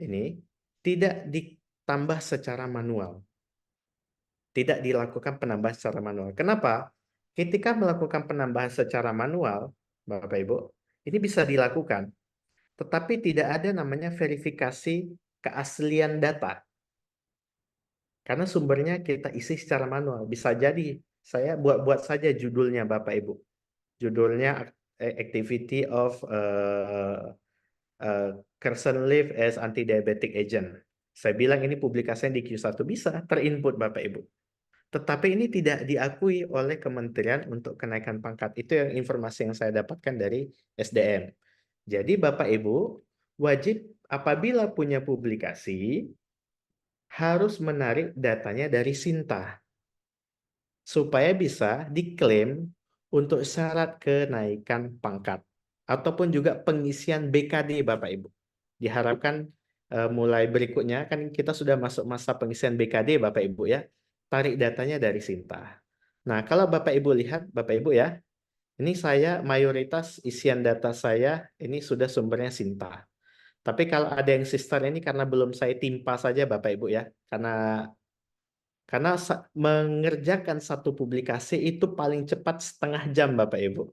ini tidak ditambah secara manual. tidak dilakukan penambahan secara manual. Kenapa? Ketika melakukan penambahan secara manual, Bapak Ibu, ini bisa dilakukan, tetapi tidak ada namanya verifikasi keaslian data. Karena sumbernya kita isi secara manual. Bisa jadi saya buat saja judulnya Bapak Ibu. Judulnya Activity of Quercetin Leaf as Anti-Diabetic Agent. Saya bilang ini publikasinya di Q1 bisa terinput Bapak Ibu. Tetapi ini tidak diakui oleh Kementerian untuk kenaikan pangkat. Itu yang informasi yang saya dapatkan dari SDM. Jadi Bapak Ibu wajib apabila punya publikasi harus menarik datanya dari Sinta supaya bisa diklaim untuk syarat kenaikan pangkat ataupun juga pengisian BKD Bapak Ibu. Diharapkan mulai berikutnya kan kita sudah masuk masa pengisian BKD Bapak Ibu ya. Tarik datanya dari Sinta. Nah, kalau Bapak Ibu lihat Bapak Ibu ya, ini saya mayoritas isian data saya ini sudah sumbernya Sinta. Tapi kalau ada yang sister ini karena belum saya timpa saja Bapak Ibu ya. Karena mengerjakan satu publikasi itu paling cepat setengah jam Bapak Ibu.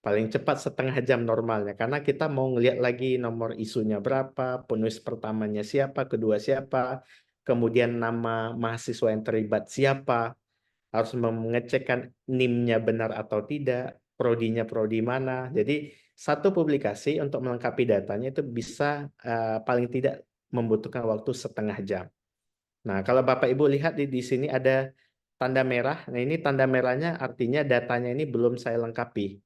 Paling cepat setengah jam normalnya. Karena kita mau ngelihat lagi nomor isunya berapa, penulis pertamanya siapa, kedua siapa, kemudian nama mahasiswa yang terlibat siapa, harus mengecekkan NIM-nya benar atau tidak, prodinya prodi mana. Jadi satu publikasi untuk melengkapi datanya itu bisa paling tidak membutuhkan waktu setengah jam. Nah, kalau Bapak Ibu lihat di sini ada tanda merah. Nah, ini tanda merahnya artinya datanya ini belum saya lengkapi.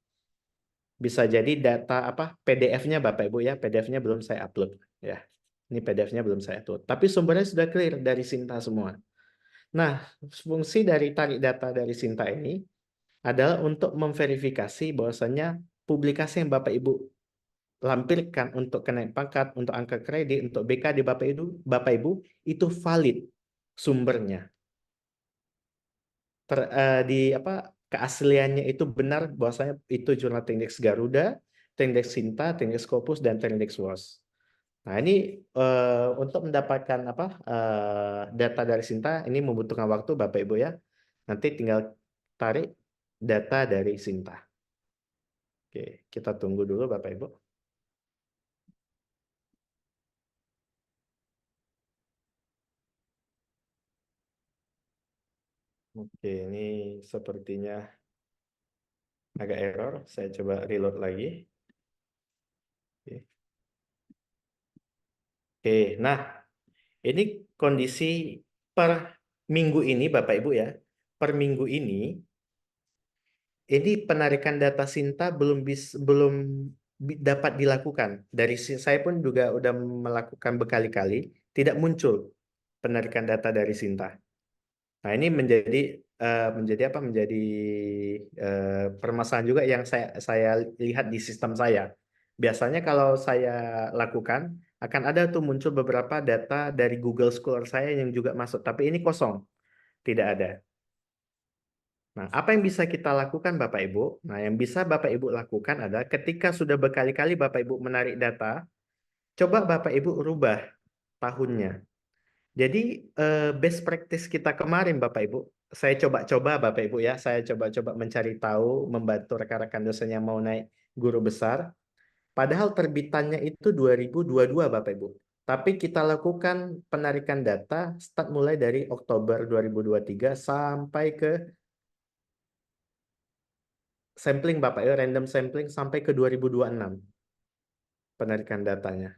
Bisa jadi data apa PDF-nya Bapak Ibu ya, PDF-nya belum saya upload ya. Ini PDF-nya belum saya upload. Tapi sumbernya sudah clear dari Sinta semua. Nah, fungsi dari tarik data dari Sinta ini adalah untuk memverifikasi bahwasanya publikasi yang Bapak Ibu lampirkan untuk kenaikan pangkat, untuk angka kredit, untuk BK di Bapak Ibu itu valid sumbernya. Keasliannya itu benar bahwasanya itu jurnal Trindex Garuda, Trindex Sinta, Trindex Scopus dan Trindex WOS. Nah, ini untuk mendapatkan data dari Sinta ini membutuhkan waktu Bapak Ibu ya. Nanti tinggal tarik data dari Sinta. Oke, kita tunggu dulu Bapak Ibu. Oke, ini sepertinya agak error. Saya coba reload lagi. Oke, nah ini kondisi per minggu ini Bapak Ibu ya. Per minggu ini penarikan data Sinta belum dapat dilakukan. Dari saya pun juga udah melakukan berkali-kali, tidak muncul penarikan data dari Sinta. Nah, ini menjadi permasalahan juga yang saya lihat di sistem saya. Biasanya kalau saya lakukan akan ada tuh muncul beberapa data dari Google Scholar saya yang juga masuk, tapi ini kosong, tidak ada. Nah, apa yang bisa kita lakukan Bapak Ibu? Nah, yang bisa Bapak Ibu lakukan adalah ketika sudah berkali-kali Bapak Ibu menarik data, coba Bapak Ibu rubah tahunnya. Jadi best practice kita kemarin Bapak Ibu, saya coba-coba Bapak Ibu ya, saya coba-coba mencari tahu, membantu rekan-rekan dosen yang mau naik guru besar. Padahal terbitannya itu 2022 Bapak Ibu. Tapi kita lakukan penarikan data start mulai dari Oktober 2023 sampai ke sampling Bapak Ibu, random sampling sampai ke 2026 penarikan datanya.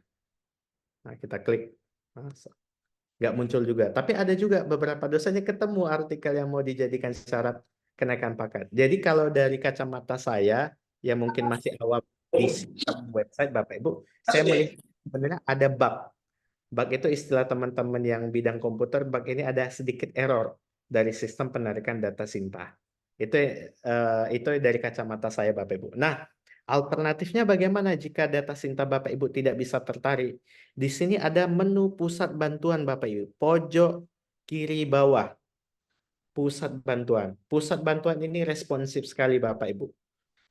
Nah, kita klik. Nggak muncul juga. Tapi ada juga beberapa dosennya ketemu artikel yang mau dijadikan syarat kenaikan pangkat. Jadi kalau dari kacamata saya, yang mungkin masih awam di sistem website Bapak Ibu, saya melihat sebenarnya ada bug. Bug itu istilah teman-teman yang bidang komputer, bug ini ada sedikit error dari sistem penarikan data Sinta. Itu dari kacamata saya Bapak Ibu. Nah, alternatifnya bagaimana jika data Sinta Bapak Ibu tidak bisa tertarik? Di sini ada menu pusat bantuan Bapak Ibu, pojok kiri bawah. Pusat bantuan. Pusat bantuan ini responsif sekali Bapak Ibu.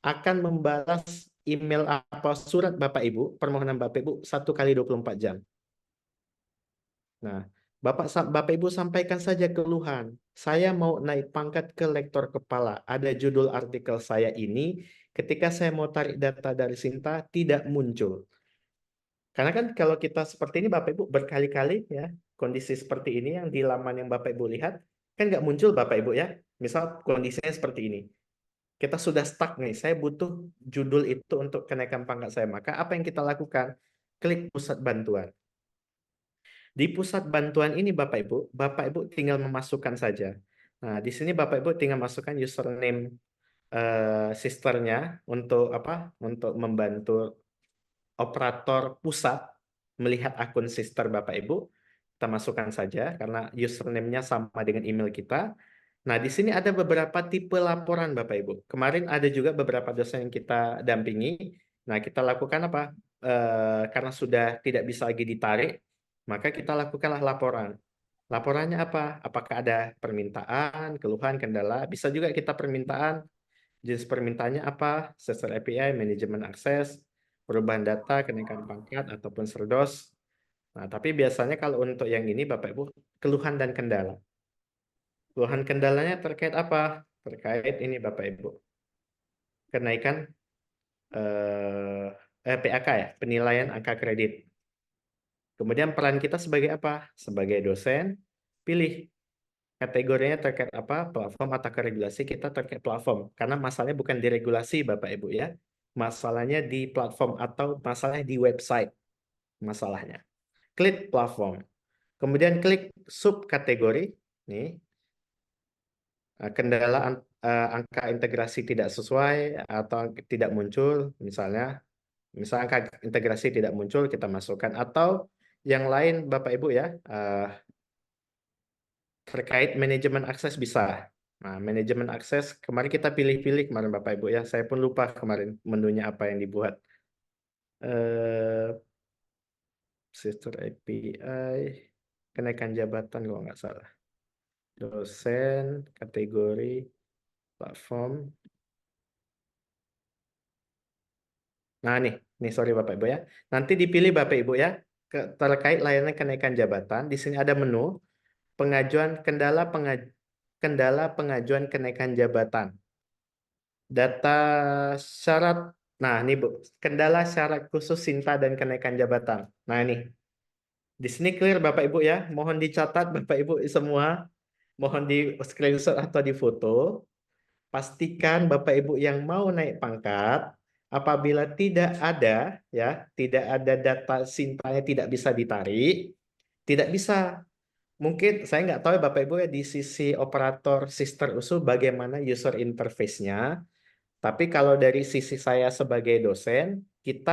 Akan membalas email apa surat Bapak Ibu, permohonan Bapak Ibu 1 kali 24 jam. Nah, Bapak Ibu sampaikan saja keluhan. Saya mau naik pangkat ke lektor kepala. Ada judul artikel saya ini, ketika saya mau tarik data dari Sinta, tidak muncul. Karena kan kalau kita seperti ini, Bapak Ibu berkali-kali ya, kondisi seperti ini yang di laman yang Bapak Ibu lihat, kan nggak muncul Bapak Ibu ya. Misal kondisinya seperti ini. Kita sudah stuck nih, saya butuh judul itu untuk kenaikan pangkat saya. Maka apa yang kita lakukan? Klik pusat bantuan. Di pusat bantuan ini Bapak Ibu tinggal memasukkan saja. Nah, di sini Bapak Ibu tinggal masukkan username sisternya untuk apa? Untuk membantu operator pusat melihat akun sister Bapak Ibu. Kita masukkan saja karena username-nya sama dengan email kita. Nah, di sini ada beberapa tipe laporan Bapak Ibu. Kemarin ada juga beberapa dosen yang kita dampingi. Nah, kita lakukan apa? Karena sudah tidak bisa lagi ditarik, maka kita lakukanlah laporan. Laporannya apa? Apakah ada permintaan, keluhan, kendala? Bisa juga kita permintaan. Jenis permintaannya apa? Sister API, manajemen akses, perubahan data, kenaikan pangkat, ataupun serdos. Nah, tapi biasanya kalau untuk yang ini Bapak Ibu, keluhan dan kendala. Keluhan kendalanya terkait apa? Terkait ini Bapak Ibu. Kenaikan PAK ya, penilaian angka kredit. Kemudian peran kita sebagai apa? Sebagai dosen, pilih kategorinya terkait apa? Platform atau regulasi, kita terkait platform. Karena masalahnya bukan di regulasi Bapak Ibu ya. Masalahnya di platform atau masalahnya di website. Masalahnya. Klik platform. Kemudian klik subkategori. Nih. Kendala angka integrasi tidak sesuai atau tidak muncul. Misalnya angka integrasi tidak muncul, kita masukkan. Atau yang lain Bapak Ibu ya. Terkait manajemen akses bisa. Nah, manajemen akses kemarin kita pilih-pilih kemarin Bapak Ibu ya. Saya pun lupa kemarin menunya apa yang dibuat. Sister API, kenaikan jabatan kalau nggak salah. Dosen, kategori, platform. Nah nih sorry Bapak Ibu ya. Nanti dipilih Bapak Ibu ya. Terkait layanan kenaikan jabatan, di sini ada menu pengajuan kendala pengajuan kenaikan jabatan. Data syarat. Nah, ini Bu, kendala syarat khusus Sinta dan kenaikan jabatan. Nah, ini. Di sini clear Bapak Ibu ya. Mohon dicatat Bapak Ibu semua. Mohon di screenshot atau di foto. Pastikan Bapak Ibu yang mau naik pangkat, apabila tidak ada ya, tidak ada data Sintanya tidak bisa ditarik, tidak bisa. Mungkin saya nggak tahu ya Bapak Ibu ya di sisi operator sister usul bagaimana user interface-nya. Tapi kalau dari sisi saya sebagai dosen,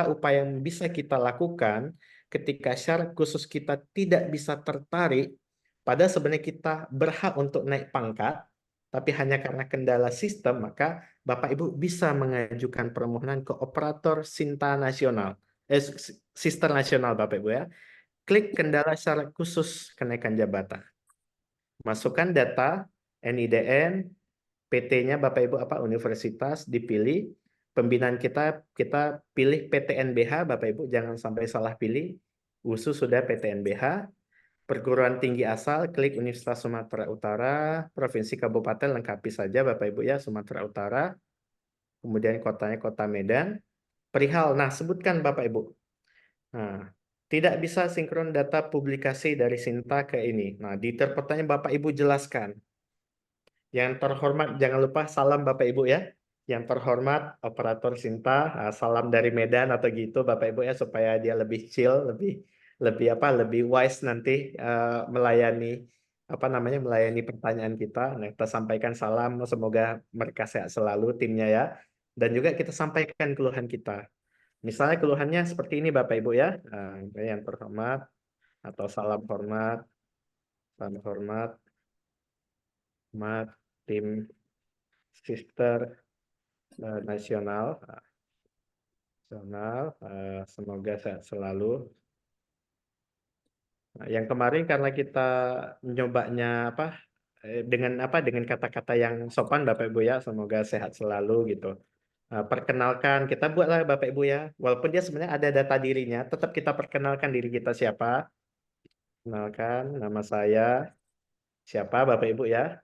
upaya yang bisa kita lakukan ketika syarat khusus kita tidak bisa tertarik, padahal sebenarnya kita berhak untuk naik pangkat, tapi hanya karena kendala sistem, maka Bapak Ibu bisa mengajukan permohonan ke operator Sinta nasional, sister nasional Bapak Ibu ya. Klik kendala syarat khusus kenaikan jabatan. Masukkan data NIDN, PT-nya Bapak Ibu apa universitas dipilih, pembinaan kita pilih PTNBH Bapak Ibu, jangan sampai salah pilih. USU sudah PTNBH, perguruan tinggi asal klik Universitas Sumatera Utara, provinsi kabupaten lengkapi saja Bapak Ibu ya Sumatera Utara. Kemudian kotanya Kota Medan. Perihal, nah sebutkan Bapak Ibu. Nah, tidak bisa sinkron data publikasi dari Sinta ke ini. Nah, detail pertanyaan Bapak Ibu jelaskan. Yang terhormat, jangan lupa salam Bapak Ibu ya. Yang terhormat operator Sinta, salam dari Medan atau gitu Bapak Ibu ya supaya dia lebih chill, lebih wise nanti melayani melayani pertanyaan kita. Nah, kita sampaikan salam, semoga mereka sehat selalu timnya ya. Dan juga kita sampaikan keluhan kita. Misalnya keluhannya seperti ini Bapak Ibu ya. Yang terhormat atau salam hormat, tim sister nasional, semoga sehat selalu. Nah, yang kemarin karena kita nyobanya dengan kata-kata yang sopan Bapak Ibu ya, semoga sehat selalu gitu. Perkenalkan, kita buatlah Bapak Ibu ya, walaupun dia sebenarnya ada data dirinya, tetap kita perkenalkan diri kita siapa. Kenalkan, nama saya siapa Bapak Ibu ya?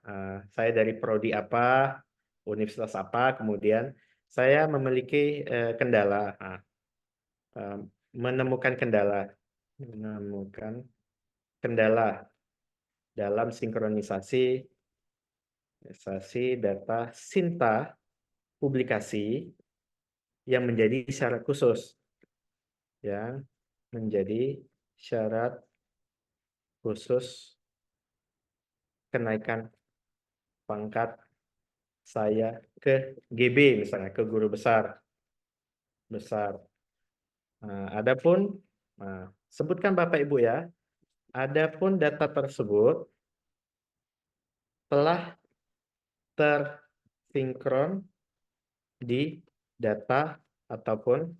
Saya dari prodi apa, universitas apa, kemudian saya memiliki kendala, eh, menemukan kendala dalam sinkronisasi data Sinta publikasi yang menjadi syarat khusus, yang menjadi syarat khusus kenaikan pangkat saya ke GB misalnya, ke guru besar. Adapun sebutkan Bapak Ibu ya, adapun data tersebut telah tersinkron di data ataupun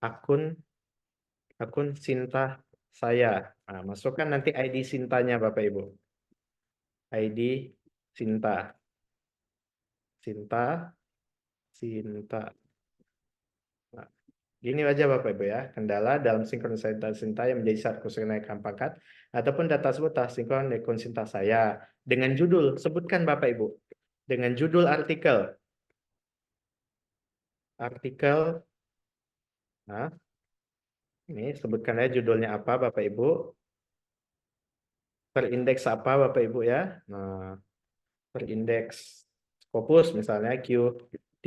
akun Sinta saya. Masukkan nanti ID Sintanya Bapak Ibu. ID Sinta. Sinta. Nah, gini aja Bapak Ibu ya, kendala dalam sinkronisasi data Sinta yang menjadi syarat khusus kenaikan pangkat ataupun data tersebut tak sinkron dengan akun Sinta saya. Dengan judul, sebutkan Bapak Ibu. Dengan judul artikel. Nah, ini sebutkan aja judulnya apa Bapak Ibu. Perindeks apa Bapak Ibu ya. Nah, perindeks Scopus misalnya Q3.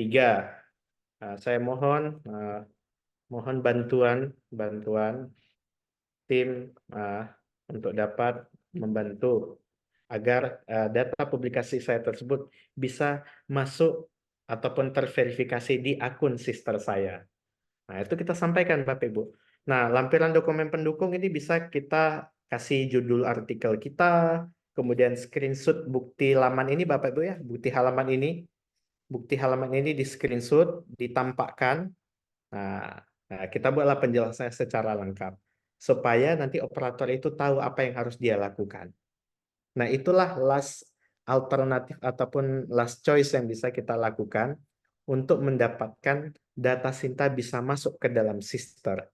Saya mohon bantuan tim untuk dapat membantu agar data publikasi saya tersebut bisa masuk ataupun terverifikasi di akun sister saya. Nah, itu kita sampaikan Bapak Ibu. Nah, lampiran dokumen pendukung ini bisa kita kasih judul artikel kita, kemudian screenshot bukti laman ini Bapak Ibu ya, bukti halaman ini di screenshot, ditampakkan. Nah, kita buatlah penjelasannya secara lengkap supaya nanti operator itu tahu apa yang harus dia lakukan. Nah, itulah last alternatif ataupun last choice yang bisa kita lakukan untuk mendapatkan data Sinta bisa masuk ke dalam sister.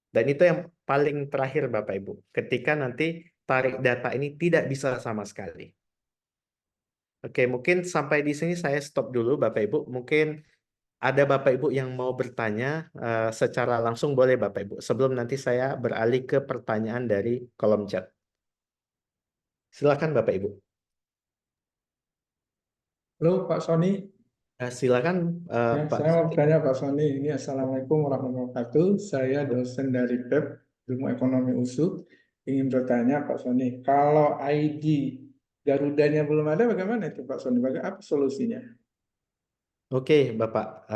Dan itu yang paling terakhir Bapak Ibu, ketika nanti tarik data ini tidak bisa sama sekali. Oke, mungkin sampai di sini saya stop dulu Bapak Ibu. Mungkin ada Bapak Ibu yang mau bertanya secara langsung, boleh Bapak Ibu. Sebelum nanti saya beralih ke pertanyaan dari kolom chat. Silakan Bapak Ibu. Halo Pak Sony, Silakan Pak. saya mau bertanya Pak Sony. Ini Assalamualaikum warahmatullahi wabarakatuh. Saya dosen dari BEP, Ilmu Ekonomi USU. Ingin bertanya Pak Sony, kalau ID Garudanya belum ada, bagaimana itu Pak Sony? Apa solusinya? Oke, Bapak.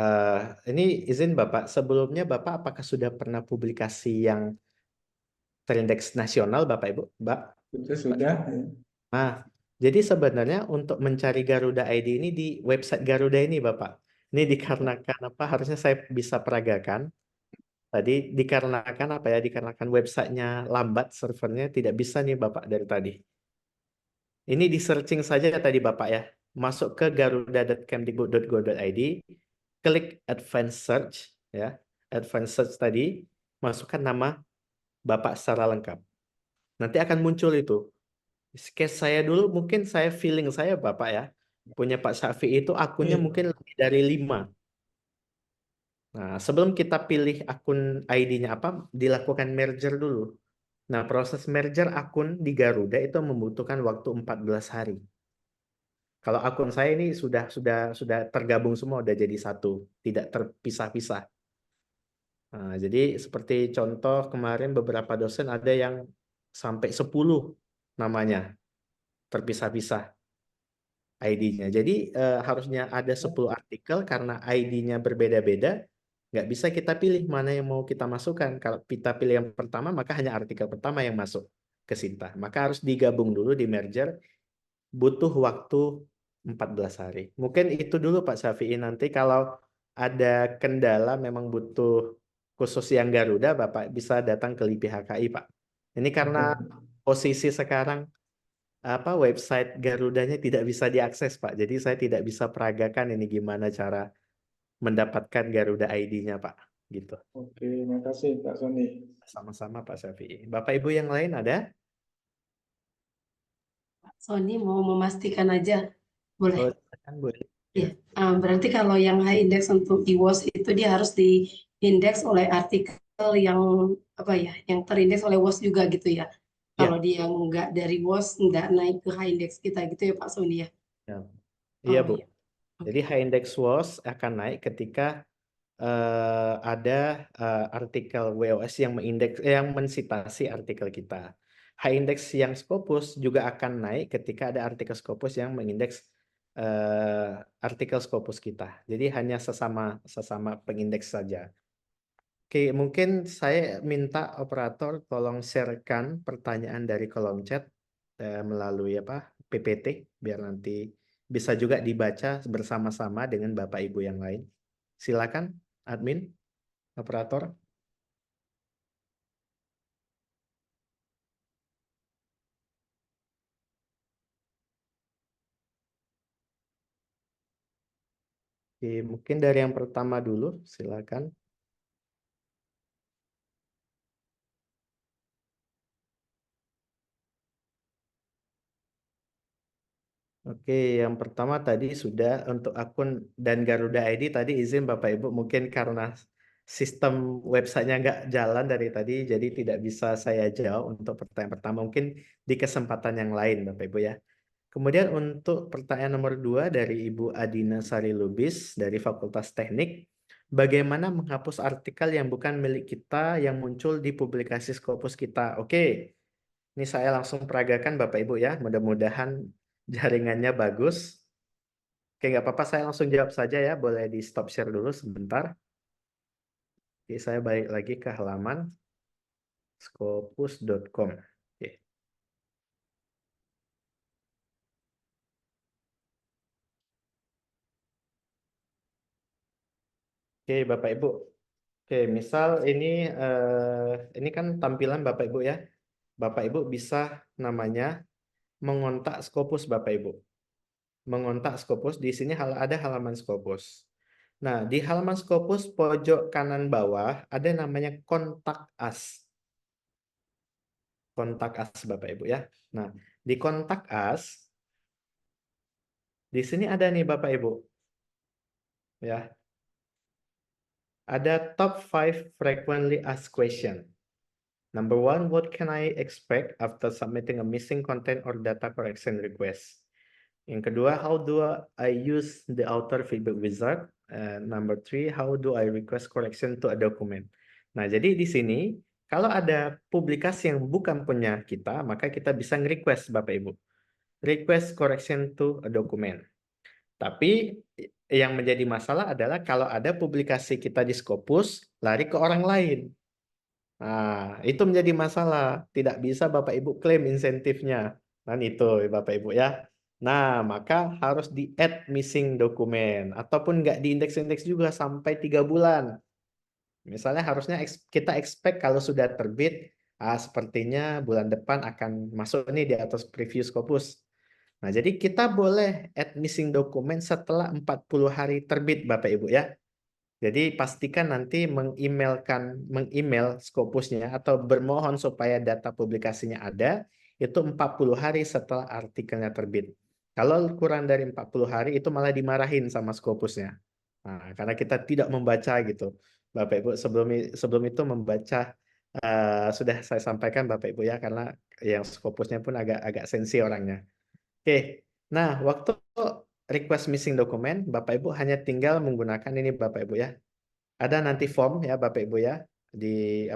Ini izin Bapak, sebelumnya Bapak apakah sudah pernah publikasi yang terindeks nasional, Bapak Ibu? Mbak? Itu sudah. Nah, jadi sebenarnya untuk mencari Garuda ID ini di website Garuda ini, Bapak. Ini dikarenakan apa? Harusnya saya bisa peragakan. Tadi dikarenakan apa ya? Dikarenakan websitenya lambat, servernya tidak bisa nih Bapak dari tadi. Ini di searching saja tadi Bapak ya. Masuk ke garuda.kemdikbud.go.id, klik advanced search ya. Advanced search tadi, masukkan nama Bapak secara lengkap. Nanti akan muncul itu. Case saya dulu, mungkin saya feeling saya Bapak ya. Punya Pak Syafi'i itu akunnya mungkin lebih dari 5. Nah, sebelum kita pilih akun ID-nya apa, dilakukan merger dulu. Nah, proses merger akun di Garuda itu membutuhkan waktu 14 hari. Kalau akun saya ini sudah tergabung semua, udah jadi satu, tidak terpisah-pisah. Nah, jadi seperti contoh kemarin beberapa dosen ada yang sampai 10 namanya terpisah-pisah ID-nya. Jadi harusnya ada 10 artikel karena ID-nya berbeda-beda, nggak bisa kita pilih mana yang mau kita masukkan. Kalau kita pilih yang pertama, maka hanya artikel pertama yang masuk ke Sinta. Maka harus digabung dulu, di merger, butuh waktu 14 hari. Mungkin itu dulu Pak Syafi'i, nanti kalau ada kendala memang butuh khusus yang Garuda, Bapak bisa datang ke LIPI HKI, Pak. Ini karena posisi sekarang website Garudanya tidak bisa diakses, Pak. Jadi saya tidak bisa peragakan ini gimana cara mendapatkan Garuda ID-nya, Pak. Gitu. Oke, makasih Pak Sony. Sama-sama Pak Syafi'i. Bapak Ibu yang lain ada? Sony mau memastikan aja, boleh? Oh, silakan Bu. Ya, berarti kalau yang high index untuk di WOS itu dia harus diindeks oleh artikel yang apa ya, yang terindeks oleh WOS juga gitu ya. Kalau Ya, dia nggak dari WOS, nggak naik ke high index kita gitu ya Pak Sony ya. ya. Iya Oh Bu. iya, Jadi oke. high index WOS akan naik ketika ada artikel WOS yang yang mensitasi artikel kita. High index yang Scopus juga akan naik ketika ada artikel Scopus yang mengindeks artikel Scopus kita. Jadi hanya sesama pengindeks saja. Oke, mungkin saya minta operator tolong sharekan pertanyaan dari kolom chat melalui PPT biar nanti bisa juga dibaca bersama-sama dengan Bapak Ibu yang lain. Silakan, admin, operator. Oke, mungkin dari yang pertama dulu, silakan. Oke, yang pertama tadi sudah untuk akun dan Garuda ID tadi izin Bapak Ibu mungkin karena sistem websitenya nggak jalan dari tadi, jadi tidak bisa saya jawab untuk pertanyaan pertama. Mungkin di kesempatan yang lain Bapak Ibu ya. Kemudian untuk pertanyaan nomor 2 dari Ibu Adina Sari Lubis dari Fakultas Teknik, bagaimana menghapus artikel yang bukan milik kita yang muncul di publikasi Scopus kita? Oke, ini saya langsung peragakan Bapak Ibu ya, mudah-mudahan jaringannya bagus. Oke, nggak apa-apa, saya langsung jawab saja ya, boleh di stop share dulu sebentar. Oke, saya balik lagi ke halaman scopus.com. Oke. Oke, Bapak Ibu. Oke, misal ini kan tampilan Bapak Ibu ya. Bapak Ibu bisa namanya mengontak Scopus Bapak Ibu. Mengontak Scopus, di sini ada halaman Scopus. Nah, di halaman Scopus pojok kanan bawah ada namanya kontak us. Kontak us Bapak Ibu ya. Nah, di kontak us di sini ada nih Bapak Ibu. Ya, ada top 5 frequently asked question. Number 1, what can I expect after submitting a missing content or data correction request? Yang kedua, how do I use the author feedback wizard? Number 3, how do I request correction to a document? Nah, jadi di sini kalau ada publikasi yang bukan punya kita, maka kita bisa nge-request Bapak Ibu. Request correction to a document. Tapi yang menjadi masalah adalah kalau ada publikasi kita di Scopus, lari ke orang lain. Nah, itu menjadi masalah. Tidak bisa Bapak Ibu klaim insentifnya. Nah, itu Bapak Ibu ya. Nah, maka harus di-add missing dokumen. Ataupun nggak diindeks-indeks juga sampai 3 bulan. Misalnya harusnya kita expect kalau sudah terbit, sepertinya bulan depan akan masuk nih di atas preview Scopus. Nah, jadi kita boleh add missing dokumen setelah 40 hari terbit Bapak Ibu ya. Jadi pastikan nanti mengemail Scopusnya atau bermohon supaya data publikasinya ada itu 40 hari setelah artikelnya terbit. Kalau kurang dari 40 hari itu malah dimarahin sama Scopusnya. Nah, karena kita tidak membaca gitu. Bapak Ibu sebelum itu membaca sudah saya sampaikan Bapak Ibu ya karena yang Scopusnya pun agak sensi orangnya. Oke. Nah, waktu request missing dokumen, Bapak Ibu hanya tinggal menggunakan ini Bapak Ibu ya. Ada nanti form ya Bapak Ibu ya di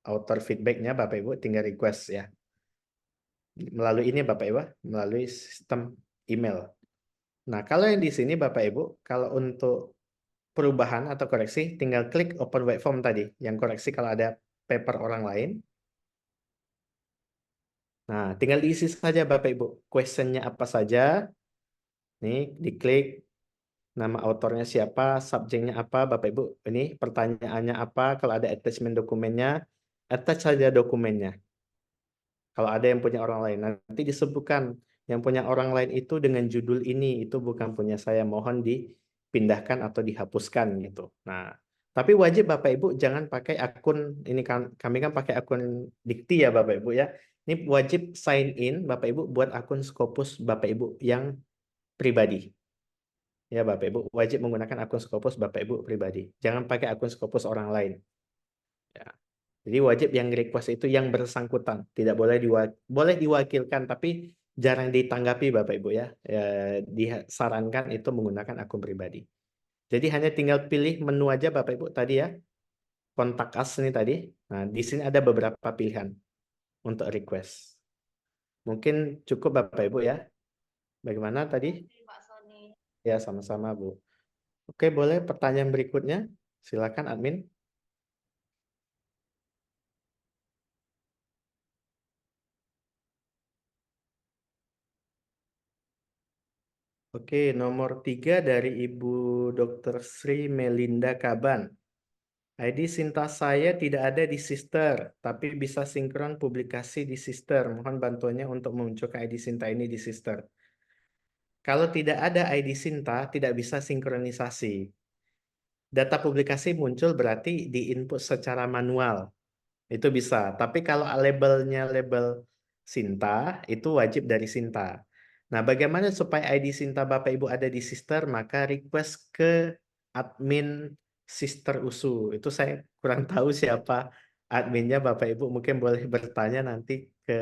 author feedbacknya Bapak Ibu tinggal request ya melalui ini Bapak Ibu melalui sistem email. Nah kalau yang di sini Bapak Ibu kalau untuk perubahan atau koreksi tinggal klik open web form tadi yang koreksi kalau ada paper orang lain. Nah tinggal diisi saja Bapak Ibu questionnya apa saja. Nih diklik nama autornya siapa, subjeknya apa, Bapak Ibu. Ini pertanyaannya apa, kalau ada attachment dokumennya, attach saja dokumennya. Kalau ada yang punya orang lain, nanti disebutkan yang punya orang lain itu dengan judul ini, itu bukan punya saya, mohon dipindahkan atau dihapuskan gitu. Nah, Tapi wajib Bapak Ibu jangan pakai akun ini kan kami kan pakai akun Dikti ya Bapak Ibu ya. Ini wajib sign in Bapak Ibu buat akun Scopus Bapak Ibu yang pribadi. Ya Bapak Ibu wajib menggunakan akun Scopus Bapak Ibu pribadi. Jangan pakai akun Scopus orang lain. Ya. Jadi wajib yang request itu yang bersangkutan, tidak boleh boleh diwakilkan tapi jarang ditanggapi Bapak Ibu ya. Disarankan itu menggunakan akun pribadi. Jadi hanya tinggal pilih menu aja Bapak Ibu tadi ya. Kontak us ini tadi. Nah, di sini ada beberapa pilihan untuk request. Mungkin cukup Bapak Ibu ya. Bagaimana tadi? Pak Sony. Ya, sama-sama Bu. Oke, boleh pertanyaan berikutnya? Silakan admin. Oke, nomor 3 dari Ibu Dr. Sri Melinda Kaban. ID Sinta saya tidak ada di Sister, tapi bisa sinkron publikasi di Sister. Mohon bantuannya untuk memunculkan ID Sinta ini di Sister. Kalau tidak ada ID Sinta, tidak bisa sinkronisasi. Data publikasi muncul berarti di-input secara manual. Itu bisa. Tapi kalau labelnya label Sinta, itu wajib dari Sinta. Nah, bagaimana supaya ID Sinta Bapak Ibu ada di Sister? Maka request ke admin Sister USU. Itu saya kurang tahu siapa adminnya Bapak Ibu. Mungkin boleh bertanya nanti ke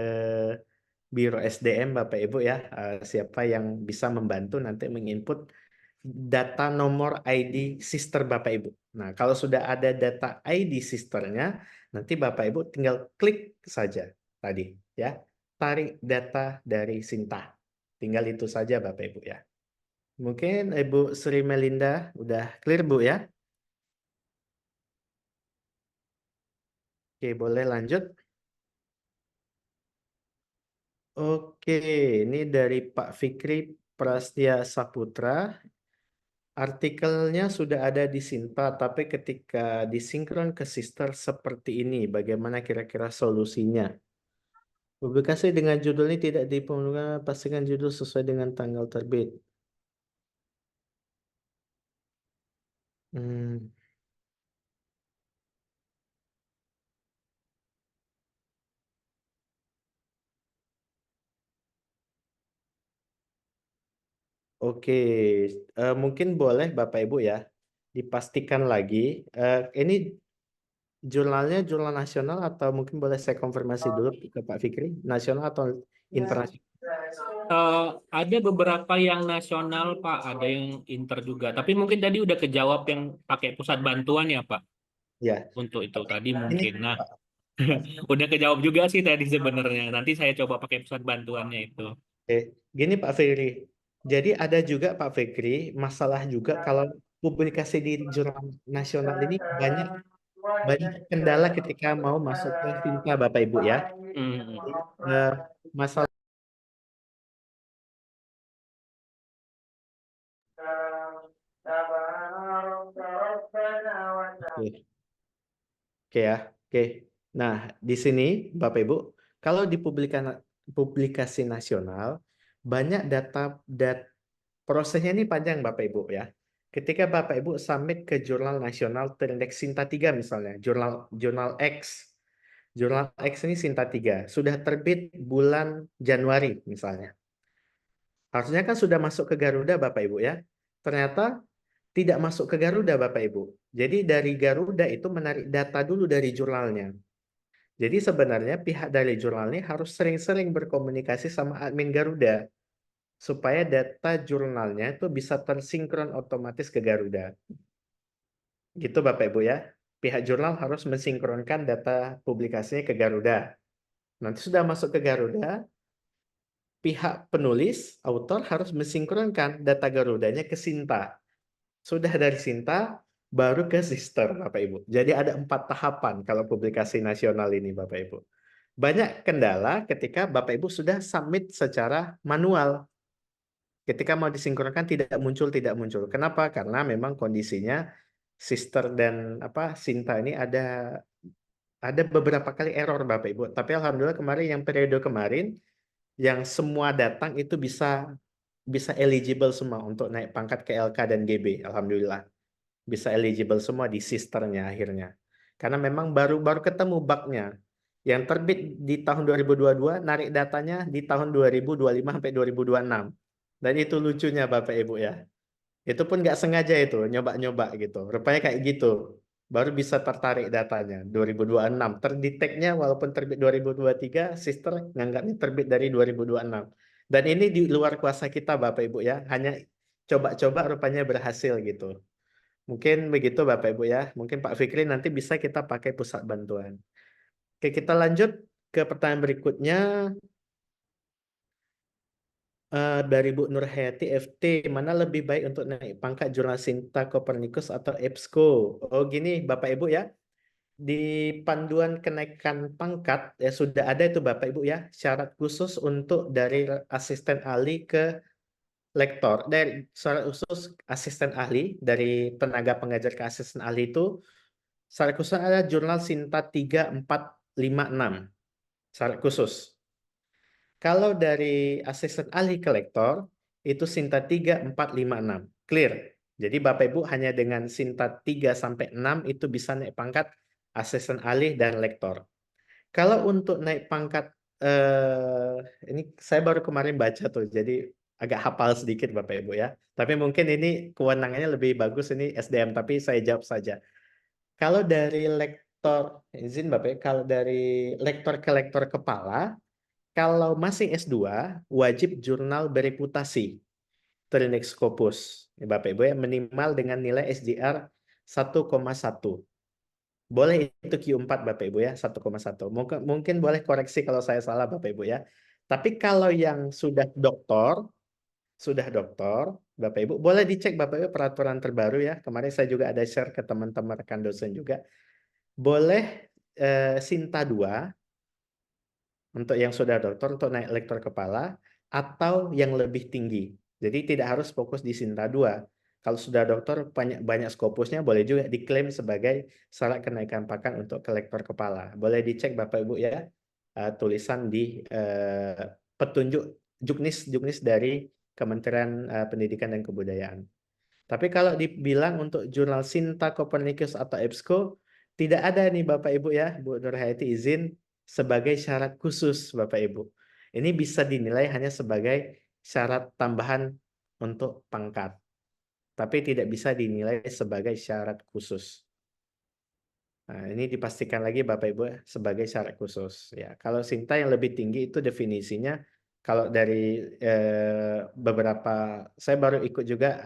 Biro SDM Bapak Ibu ya. Siapa yang bisa membantu nanti menginput data nomor ID Sister Bapak Ibu. Nah, kalau sudah ada data ID Sisternya, nanti Bapak Ibu tinggal klik saja tadi ya. Tarik data dari Sinta. Tinggal itu saja Bapak Ibu ya. Mungkin Ibu Sri Melinda udah clear Bu ya? Oke, boleh lanjut. Oke, ini dari Pak Fikri Prastya Saputra. Artikelnya sudah ada di Sinta, tapi ketika disinkron ke Sister seperti ini, bagaimana kira-kira solusinya? Publikasi dengan judul ini tidak diperlukan, pastikan judul sesuai dengan tanggal terbit. Hmm, Oke, mungkin boleh Bapak Ibu ya, dipastikan lagi. Ini jurnalnya jurnal nasional atau mungkin boleh saya konfirmasi dulu ke Pak Fikri, nasional atau internasional? Ada beberapa yang nasional, Pak, ada yang inter juga. Tapi mungkin tadi udah kejawab yang pakai pusat bantuan ya, Pak, Ya, untuk itu tadi ini mungkin. Nah, udah kejawab juga sih tadi sebenarnya. Nanti saya coba pakai pusat bantuannya itu. Oke, gini Pak Fikri. Jadi ada juga Pak Fikri, masalah juga kalau publikasi di jurnal nasional ini banyak banyak kendala ketika mau masuk ke Sinta Bapak Ibu ya. Hmm. Jadi, masalah Oke. Oke ya. Oke. Nah, di sini Bapak Ibu, kalau di publikasi nasional banyak prosesnya ini panjang Bapak Ibu ya. Ketika Bapak Ibu submit ke jurnal nasional terindeks Sinta 3 misalnya, jurnal X. Jurnal X ini Sinta 3, sudah terbit bulan Januari misalnya. Harusnya kan sudah masuk ke Garuda Bapak Ibu ya. Ternyata tidak masuk ke Garuda Bapak Ibu. Jadi dari Garuda itu menarik data dulu dari jurnalnya. Jadi sebenarnya pihak dari jurnal ini harus sering-sering berkomunikasi sama admin Garuda supaya data jurnalnya itu bisa tersinkron otomatis ke Garuda. Gitu Bapak Ibu ya. Pihak jurnal harus mensinkronkan data publikasinya ke Garuda. Nanti sudah masuk ke Garuda, pihak penulis, autor harus mensinkronkan data Garudanya ke Sinta. Sudah dari Sinta, baru ke Sister, Bapak Ibu. Jadi ada 4 tahapan kalau publikasi nasional ini, Bapak Ibu. Banyak kendala ketika Bapak Ibu sudah submit secara manual. Ketika mau disinkronkan tidak muncul. Kenapa? Karena memang kondisinya Sister dan Sinta ini ada beberapa kali error, Bapak Ibu. Tapi alhamdulillah kemarin yang periode kemarin yang semua datang itu bisa eligible semua untuk naik pangkat ke LK dan GB, alhamdulillah. bisa eligible semua di sisternya akhirnya. Karena memang baru ketemu bugnya. Yang terbit di tahun 2022, narik datanya di tahun 2025 sampai 2026. Dan itu lucunya Bapak Ibu ya. Itu pun nggak sengaja itu, nyoba-nyoba gitu. Rupanya kayak gitu. Baru bisa tertarik datanya. 2026. Terdeteknya walaupun terbit 2023, sister nganggapnya terbit dari 2026. Dan ini di luar kuasa kita Bapak Ibu ya. Hanya coba-coba rupanya berhasil gitu. Mungkin begitu Bapak Ibu ya. Mungkin Pak Fikri nanti bisa kita pakai pusat bantuan. Oke, kita lanjut ke pertanyaan berikutnya. Dari Bu Nur Hayati FT, mana lebih baik untuk naik pangkat jurnal Sinta, Copernicus atau EBSCO? Oh gini Bapak Ibu ya, di panduan kenaikan pangkat ya sudah ada itu Bapak Ibu ya, syarat khusus untuk dari asisten ahli ke lektor. Dari syarat khusus asisten ahli, dari tenaga pengajar ke asisten ahli itu, syarat khusus ada jurnal Sinta 3, 4, 5, 6. Syarat khusus. Kalau dari asisten ahli ke lektor, itu Sinta 3, 4, 5, 6. Clear. Jadi Bapak Ibu hanya dengan Sinta 3 sampai 6 itu bisa naik pangkat asisten ahli dan lektor. Kalau untuk naik pangkat, ini saya baru kemarin baca tuh, jadi agak hafal sedikit Bapak Ibu ya. Tapi mungkin ini kewenangannya lebih bagus ini SDM, tapi saya jawab saja. Kalau dari lektor, izin Bapak ya, kalau dari lektor ke lektor kepala, kalau masih S2, wajib jurnal bereputasi Trinix Scopus. Ya, Bapak Ibu ya, minimal dengan nilai SJR 1,1. Boleh itu Q4 Bapak Ibu ya, 1,1. Mungkin boleh koreksi kalau saya salah Bapak Ibu ya. Tapi kalau yang sudah doktor, Bapak Ibu, boleh dicek Bapak Ibu peraturan terbaru ya. Kemarin saya juga ada share ke teman-teman rekan dosen juga. Boleh Sinta 2, untuk yang sudah doktor untuk naik lektor kepala atau yang lebih tinggi. Jadi tidak harus fokus di Sinta 2. Kalau sudah doktor banyak skopusnya boleh juga diklaim sebagai syarat kenaikan pangkat untuk ke lektor kepala. Boleh dicek Bapak Ibu ya tulisan di petunjuk juknis dari Kementerian Pendidikan dan Kebudayaan. Tapi kalau dibilang untuk jurnal Sinta, Copernicus atau EBSCO tidak ada nih Bapak Ibu ya, Bu Nur Hayati izin sebagai syarat khusus Bapak Ibu. Ini bisa dinilai hanya sebagai syarat tambahan untuk pangkat. Tapi tidak bisa dinilai sebagai syarat khusus. Nah, ini dipastikan lagi Bapak Ibu sebagai syarat khusus. Ya, kalau Sinta yang lebih tinggi itu definisinya kalau dari beberapa, saya baru ikut juga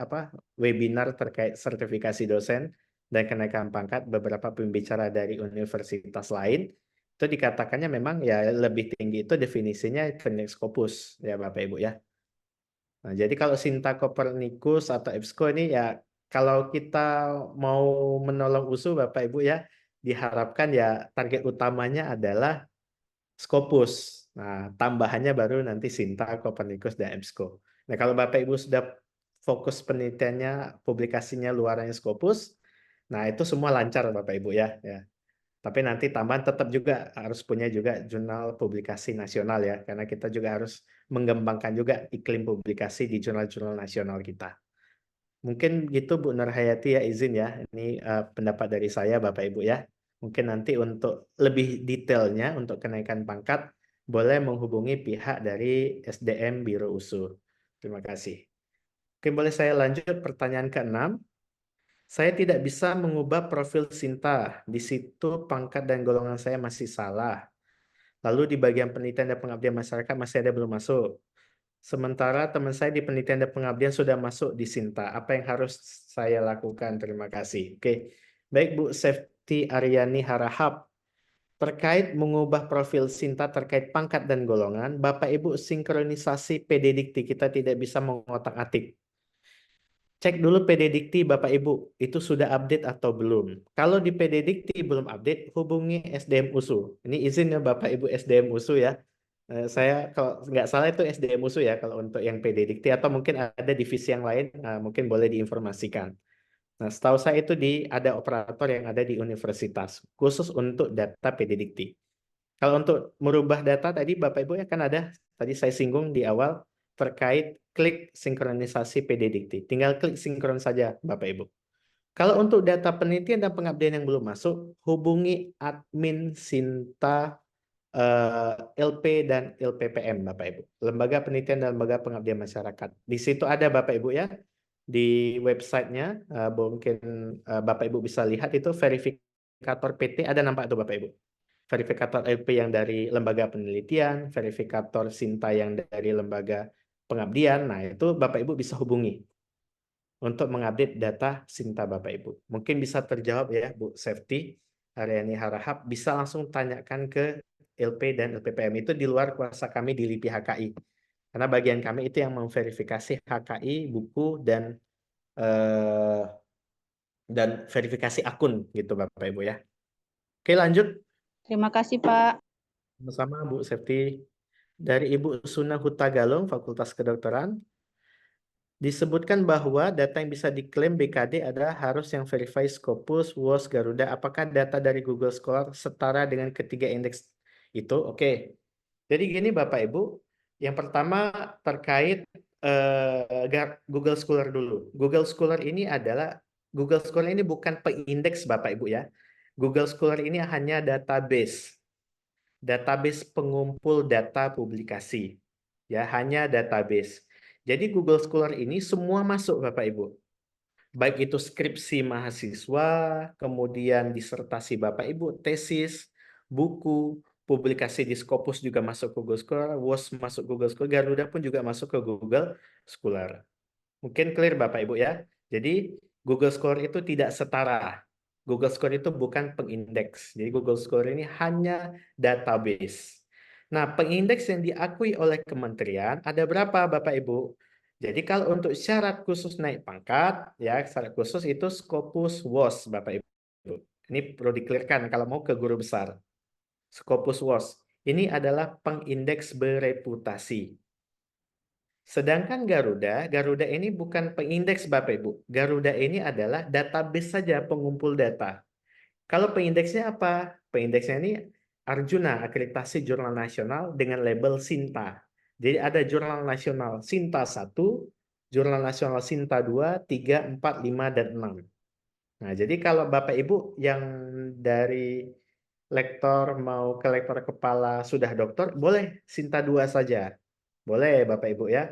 webinar terkait sertifikasi dosen dan kenaikan pangkat beberapa pembicara dari universitas lain. Itu dikatakannya memang ya lebih tinggi itu definisinya Trinix Scopus ya Bapak Ibu ya. Nah, jadi kalau Sinta, Copernicus atau EBSCO ini ya kalau kita mau menolong USU Bapak Ibu ya diharapkan ya target utamanya adalah Scopus. Nah, tambahannya baru nanti Sinta, Copernicus, dan EBSCO. Nah, kalau Bapak Ibu sudah fokus penelitiannya, publikasinya luarannya Scopus, nah itu semua lancar Bapak Ibu ya. Tapi nanti tambahan tetap juga harus punya juga jurnal publikasi nasional ya, karena kita juga harus mengembangkan juga iklim publikasi di jurnal-jurnal nasional kita. Mungkin gitu Bu Nur Hayati ya, izin ya. Ini pendapat dari saya Bapak Ibu ya. Mungkin nanti untuk lebih detailnya untuk kenaikan pangkat boleh menghubungi pihak dari SDM Biro USU. Terima kasih. Oke, boleh saya lanjut pertanyaan ke-6. Saya tidak bisa mengubah profil Sinta. Di situ pangkat dan golongan saya masih salah. Lalu di bagian penelitian dan pengabdian masyarakat masih ada belum masuk. Sementara teman saya di penelitian dan pengabdian sudah masuk di Sinta. Apa yang harus saya lakukan? Terima kasih. Oke, baik Bu Safety Aryani Harahap. Terkait mengubah profil Sinta terkait pangkat dan golongan, Bapak Ibu sinkronisasi PD Dikti kita tidak bisa mengotak-atik. Cek dulu PD Dikti Bapak Ibu, itu sudah update atau belum. Kalau di PD Dikti belum update, hubungi SDM USU. Ini izin ya Bapak Ibu SDM USU ya. Saya kalau nggak salah itu SDM USU ya kalau untuk yang PD Dikti atau mungkin ada divisi yang lain mungkin boleh diinformasikan. Nah, setahu saya itu ada operator yang ada di universitas khusus untuk data PD Dikti. Kalau untuk merubah data tadi Bapak Ibu ya kan ada tadi saya singgung di awal terkait klik sinkronisasi PD Dikti. Tinggal klik sinkron saja Bapak Ibu. Kalau untuk data penelitian dan pengabdian yang belum masuk, hubungi admin Sinta LP dan LPPM Bapak Ibu. Lembaga Penelitian dan Lembaga Pengabdian Masyarakat. Di situ ada Bapak Ibu ya. Di websitenya mungkin Bapak Ibu bisa lihat itu verifikator PT ada nampak tuh Bapak Ibu. Verifikator LP yang dari lembaga penelitian, verifikator Sinta yang dari lembaga pengabdian. Nah, itu Bapak Ibu bisa hubungi untuk mengupdate data Sinta Bapak Ibu. Mungkin bisa terjawab ya Bu Safety, Haryani Harahap, bisa langsung tanyakan ke LP dan LPPM. Itu di luar kuasa kami di LIPI HKI. Karena bagian kami itu yang memverifikasi HKI, buku, dan verifikasi akun gitu Bapak Ibu ya. Oke lanjut. Terima kasih, Pak. Sama-sama Bu Safety. Dari Ibu Suna Hutagalung, Fakultas Kedokteran. Disebutkan bahwa data yang bisa diklaim BKD adalah harus yang verify Scopus, WOS, Garuda. Apakah data dari Google Scholar setara dengan ketiga indeks itu? Oke. Jadi gini Bapak Ibu, yang pertama terkait Google Scholar dulu. Google Scholar ini bukan pengindeks Bapak Ibu ya. Google Scholar ini hanya database pengumpul data publikasi. Ya, hanya database. Jadi Google Scholar ini semua masuk Bapak Ibu. Baik itu skripsi mahasiswa, kemudian disertasi Bapak Ibu, tesis, buku, publikasi di Scopus juga masuk ke Google Scholar, WOS masuk Google Scholar, Garuda pun juga masuk ke Google Scholar. Mungkin clear Bapak Ibu ya. Jadi Google Scholar itu tidak setara. Google Scholar itu bukan pengindeks. Jadi Google Scholar ini hanya database. Nah, pengindeks yang diakui oleh kementerian ada berapa Bapak Ibu? Jadi kalau untuk syarat khusus naik pangkat, ya syarat khusus itu Scopus WOS Bapak Ibu. Ini perlu di-clearkan kalau mau ke guru besar. Scopus WOS. Ini adalah pengindeks bereputasi. Sedangkan Garuda ini bukan pengindeks Bapak Ibu. Garuda ini adalah database saja pengumpul data. Kalau pengindeksnya apa? Pengindeksnya ini Arjuna, akreditasi jurnal nasional dengan label Sinta. Jadi ada jurnal nasional Sinta 1, jurnal nasional Sinta 2, 3, 4, 5, dan 6. Nah, jadi kalau Bapak Ibu yang dari lektor mau ke lektor kepala sudah doktor, boleh Sinta 2 saja. Boleh Bapak Ibu ya.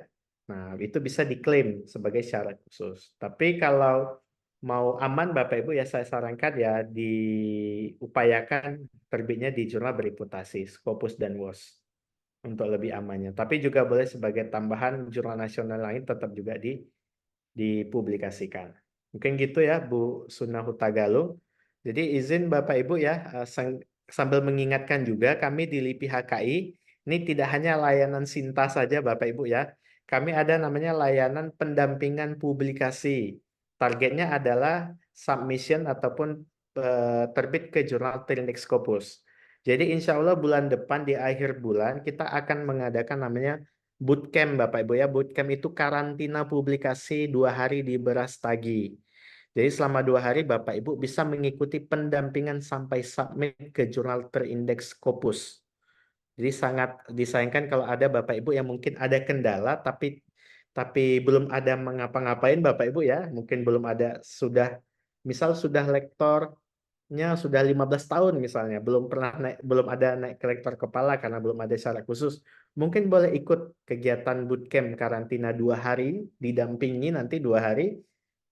Nah, itu bisa diklaim sebagai syarat khusus. Tapi kalau mau aman Bapak Ibu ya saya sarankan ya diupayakan terbitnya di jurnal bereputasi, Scopus dan WOS untuk lebih amannya. Tapi juga boleh sebagai tambahan jurnal nasional lain tetap juga dipublikasikan. Mungkin gitu ya Bu Suna Hutagalung. Jadi izin Bapak Ibu ya sambil mengingatkan juga kami di LIPI HKI ini tidak hanya layanan Sinta saja Bapak Ibu ya. Kami ada namanya layanan pendampingan publikasi. Targetnya adalah submission ataupun terbit ke jurnal Terindeks Scopus. Jadi insya Allah bulan depan di akhir bulan kita akan mengadakan namanya bootcamp Bapak Ibu ya. Bootcamp itu karantina publikasi 2 hari di Berastagi. Jadi selama 2 hari Bapak Ibu bisa mengikuti pendampingan sampai submit ke jurnal Terindeks Scopus. Jadi sangat disayangkan kalau ada Bapak Ibu yang mungkin ada kendala tapi belum ada mengapa-ngapain Bapak Ibu ya. Mungkin belum ada misal sudah lektornya sudah 15 tahun misalnya, belum ada naik ke lektor kepala karena belum ada syarat khusus. Mungkin boleh ikut kegiatan bootcamp karantina 2 hari, didampingi nanti 2 hari.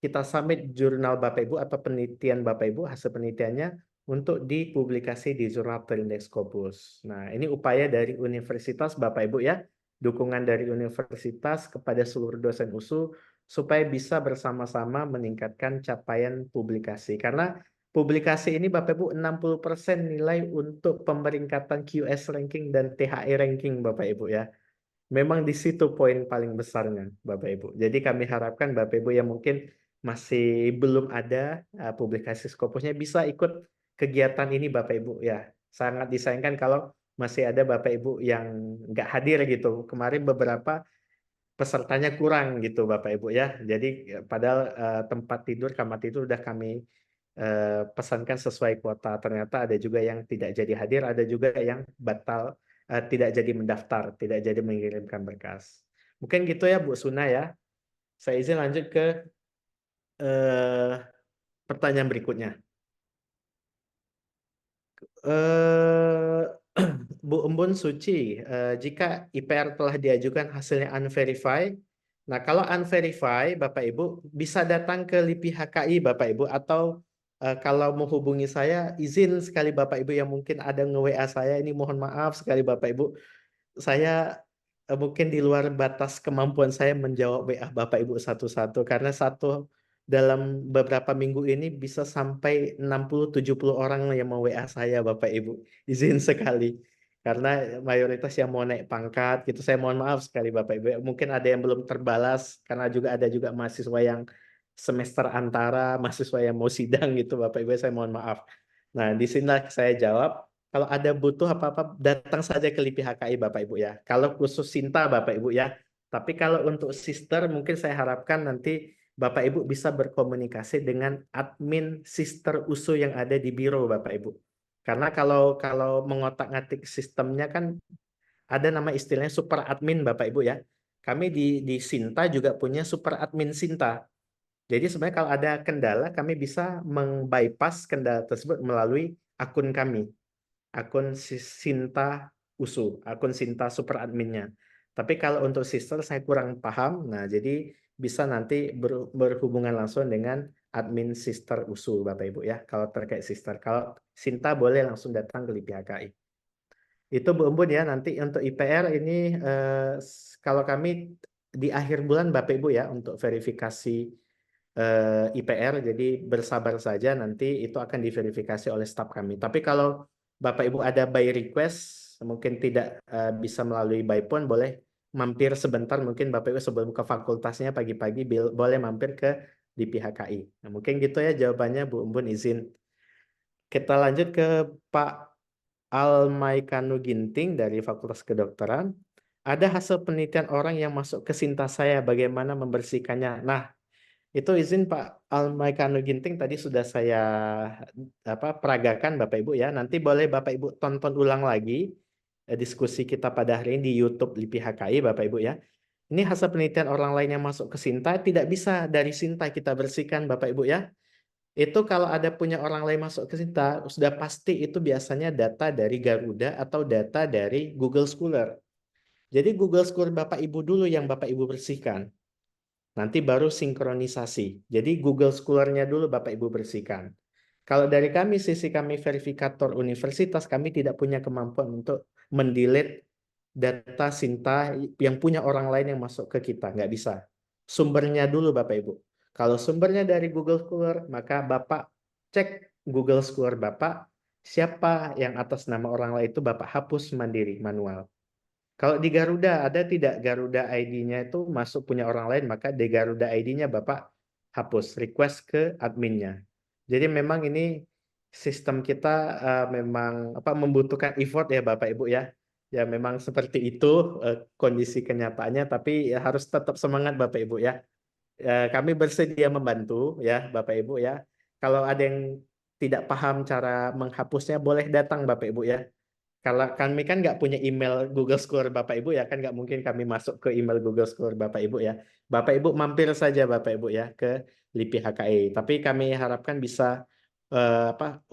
Kita submit jurnal Bapak Ibu atau penelitian Bapak Ibu, hasil penelitiannya untuk dipublikasi di jurnal Terindeks Scopus. Nah, ini upaya dari universitas Bapak Ibu ya, dukungan dari universitas kepada seluruh dosen USU supaya bisa bersama-sama meningkatkan capaian publikasi. Karena publikasi ini Bapak Ibu 60% nilai untuk pemeringkatan QS ranking dan THE ranking Bapak Ibu ya. Memang di situ poin paling besarnya Bapak Ibu. Jadi kami harapkan Bapak Ibu yang mungkin masih belum ada publikasi Scopusnya bisa ikut kegiatan ini Bapak Ibu ya. Sangat disayangkan kalau masih ada Bapak Ibu yang nggak hadir gitu. Kemarin beberapa pesertanya kurang gitu Bapak Ibu ya. Jadi padahal tempat tidur, kamar tidur udah kami pesankan sesuai kuota. Ternyata ada juga yang tidak jadi hadir, ada juga yang batal tidak jadi mendaftar, tidak jadi mengirimkan berkas. Mungkin gitu ya Bu Suna ya. Saya izin lanjut ke Pertanyaan berikutnya. Eh, Bu Embun Suci, jika IPR telah diajukan hasilnya unverified, nah kalau unverified, Bapak Ibu bisa datang ke LIPI HKI, Bapak Ibu, atau kalau menghubungi saya, izin sekali Bapak Ibu yang mungkin ada nge-WA saya, ini mohon maaf sekali Bapak Ibu, saya mungkin di luar batas kemampuan saya menjawab WA Bapak Ibu satu-satu, karena dalam beberapa minggu ini bisa sampai 60-70 orang yang mau WA saya Bapak Ibu. Izin sekali. Karena mayoritas yang mau naik pangkat gitu. Saya mohon maaf sekali Bapak Ibu. Mungkin ada yang belum terbalas karena ada juga mahasiswa yang semester antara, mahasiswa yang mau sidang gitu Bapak Ibu. Saya mohon maaf. Nah, di sinilah saya jawab. Kalau ada butuh apa-apa, datang saja ke LIPI HKI Bapak Ibu ya. Kalau khusus Sinta Bapak Ibu ya. Tapi kalau untuk sister mungkin saya harapkan nanti Bapak Ibu bisa berkomunikasi dengan admin sister USU yang ada di biro Bapak Ibu. Karena kalau mengotak-ngatik sistemnya kan ada nama istilahnya super admin Bapak Ibu ya. Kami di Sinta juga punya super admin Sinta. Jadi sebenarnya kalau ada kendala kami bisa meng-bypass kendala tersebut melalui akun kami. Akun Sinta USU, akun Sinta super adminnya. Tapi kalau untuk sister saya kurang paham. Nah, jadi bisa nanti berhubungan langsung dengan admin sister USU Bapak Ibu ya. Kalau terkait sister, kalau Sinta boleh langsung datang ke LIPI HKI. Itu Bu Embun ya. Nanti untuk IPR ini kalau kami di akhir bulan Bapak Ibu ya untuk verifikasi IPR. Jadi bersabar saja nanti itu akan diverifikasi oleh staf kami. Tapi kalau Bapak Ibu ada by request, mungkin tidak bisa melalui by phone, boleh mampir sebentar. Mungkin Bapak Ibu sebelum ke fakultasnya pagi-pagi boleh mampir ke LIPI HKI. Nah, mungkin gitu ya jawabannya Bu Embun izin. Kita lanjut ke Pak Almaikanu Ginting dari Fakultas Kedokteran. Ada hasil penelitian orang yang masuk ke Sinta saya, bagaimana membersihkannya. Nah, itu izin Pak Almaikanu Ginting tadi sudah saya peragakan Bapak Ibu ya. Nanti boleh Bapak Ibu tonton ulang lagi diskusi kita pada hari ini di YouTube LIPI HKI Bapak Ibu ya. Ini hasil penelitian orang lain yang masuk ke Sinta tidak bisa dari Sinta kita bersihkan Bapak Ibu ya. Itu kalau ada punya orang lain masuk ke Sinta sudah pasti itu biasanya data dari Garuda atau data dari Google Scholar. Jadi Google Scholar Bapak Ibu dulu yang Bapak Ibu bersihkan. Nanti baru sinkronisasi. Jadi Google Scholar-nya dulu Bapak Ibu bersihkan. Kalau dari kami, sisi kami verifikator universitas, kami tidak punya kemampuan untuk mendelete data Sinta yang punya orang lain yang masuk ke kita. Nggak bisa. Sumbernya dulu Bapak Ibu. Kalau sumbernya dari Google Scholar, maka Bapak cek Google Scholar Bapak, siapa yang atas nama orang lain itu Bapak hapus mandiri, manual. Kalau di Garuda ada tidak Garuda ID-nya itu masuk punya orang lain, maka di Garuda ID-nya Bapak hapus, request ke adminnya. Jadi memang ini sistem kita memang membutuhkan effort ya Bapak Ibu ya. Ya memang seperti itu kondisi kenyataannya, tapi ya harus tetap semangat Bapak Ibu ya. Kami bersedia membantu ya Bapak Ibu ya. Kalau ada yang tidak paham cara menghapusnya, boleh datang Bapak Ibu ya. Kalau kami kan nggak punya email Google Scholar Bapak Ibu ya, kan nggak mungkin kami masuk ke email Google Scholar Bapak Ibu ya. Bapak Ibu mampir saja Bapak Ibu ya ke LIPI HKI. Tapi kami harapkan bisa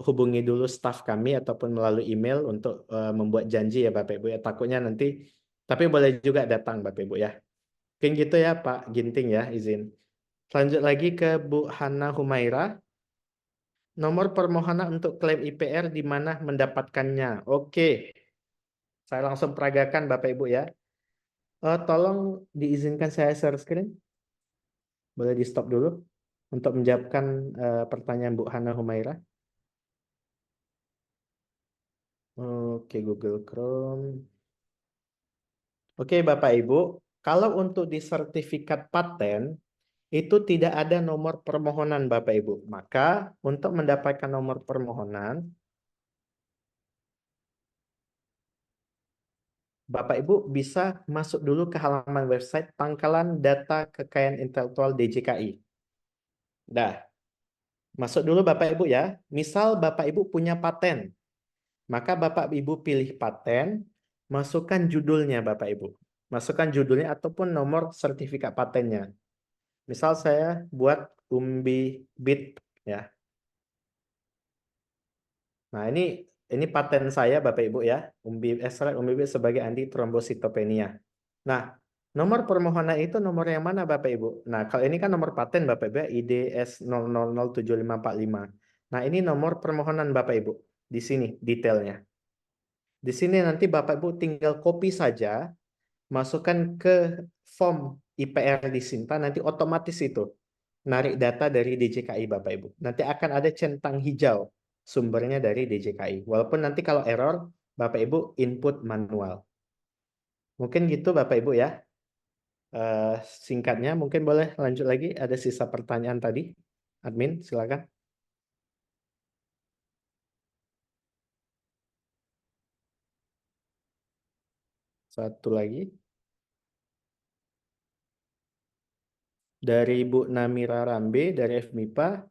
hubungi dulu staf kami ataupun melalui email untuk membuat janji ya Bapak Ibu ya. Takutnya nanti, tapi boleh juga datang Bapak Ibu ya. Mungkin gitu ya Pak Ginting ya, izin. Lanjut lagi ke Bu Hana Humaira. Nomor permohonan untuk klaim IPR di mana mendapatkannya. Oke, saya langsung peragakan Bapak Ibu ya. Tolong diizinkan saya share screen. Boleh di stop dulu untuk menjawabkan pertanyaan Bu Hana Humaira. Oke, Google Chrome. Oke, Bapak Ibu, kalau untuk di sertifikat paten itu tidak ada nomor permohonan Bapak Ibu. Maka untuk mendapatkan nomor permohonan, Bapak Ibu bisa masuk dulu ke halaman website Pangkalan Data Kekayaan Intelektual DJKI. Dah, masuk dulu Bapak Ibu ya. Misal Bapak Ibu punya paten, maka Bapak Ibu pilih paten, masukkan judulnya Bapak Ibu. Masukkan judulnya ataupun nomor sertifikat patennya. Misal saya buat Umbi Bit ya. Nah, ini paten saya Bapak Ibu ya, ekstrak umbi bibit sebagai anti trombositopenia. Nah, nomor permohonan itu nomor yang mana Bapak Ibu? Nah, kalau ini kan nomor paten Bapak Ibu ya, IDS 0007545. Nah, ini nomor permohonan Bapak Ibu. Di sini detailnya. Di sini nanti Bapak Ibu tinggal copy saja, masukkan ke form IPR di Sinta, nanti otomatis itu narik data dari DJKI Bapak Ibu. Nanti akan ada centang hijau sumbernya dari DJKI. Walaupun nanti kalau error, Bapak Ibu input manual. Mungkin gitu Bapak Ibu ya. Singkatnya mungkin boleh lanjut lagi. Ada sisa pertanyaan tadi. Admin, silakan. Satu lagi. Dari Ibu Namira Rambe dari FMIPA.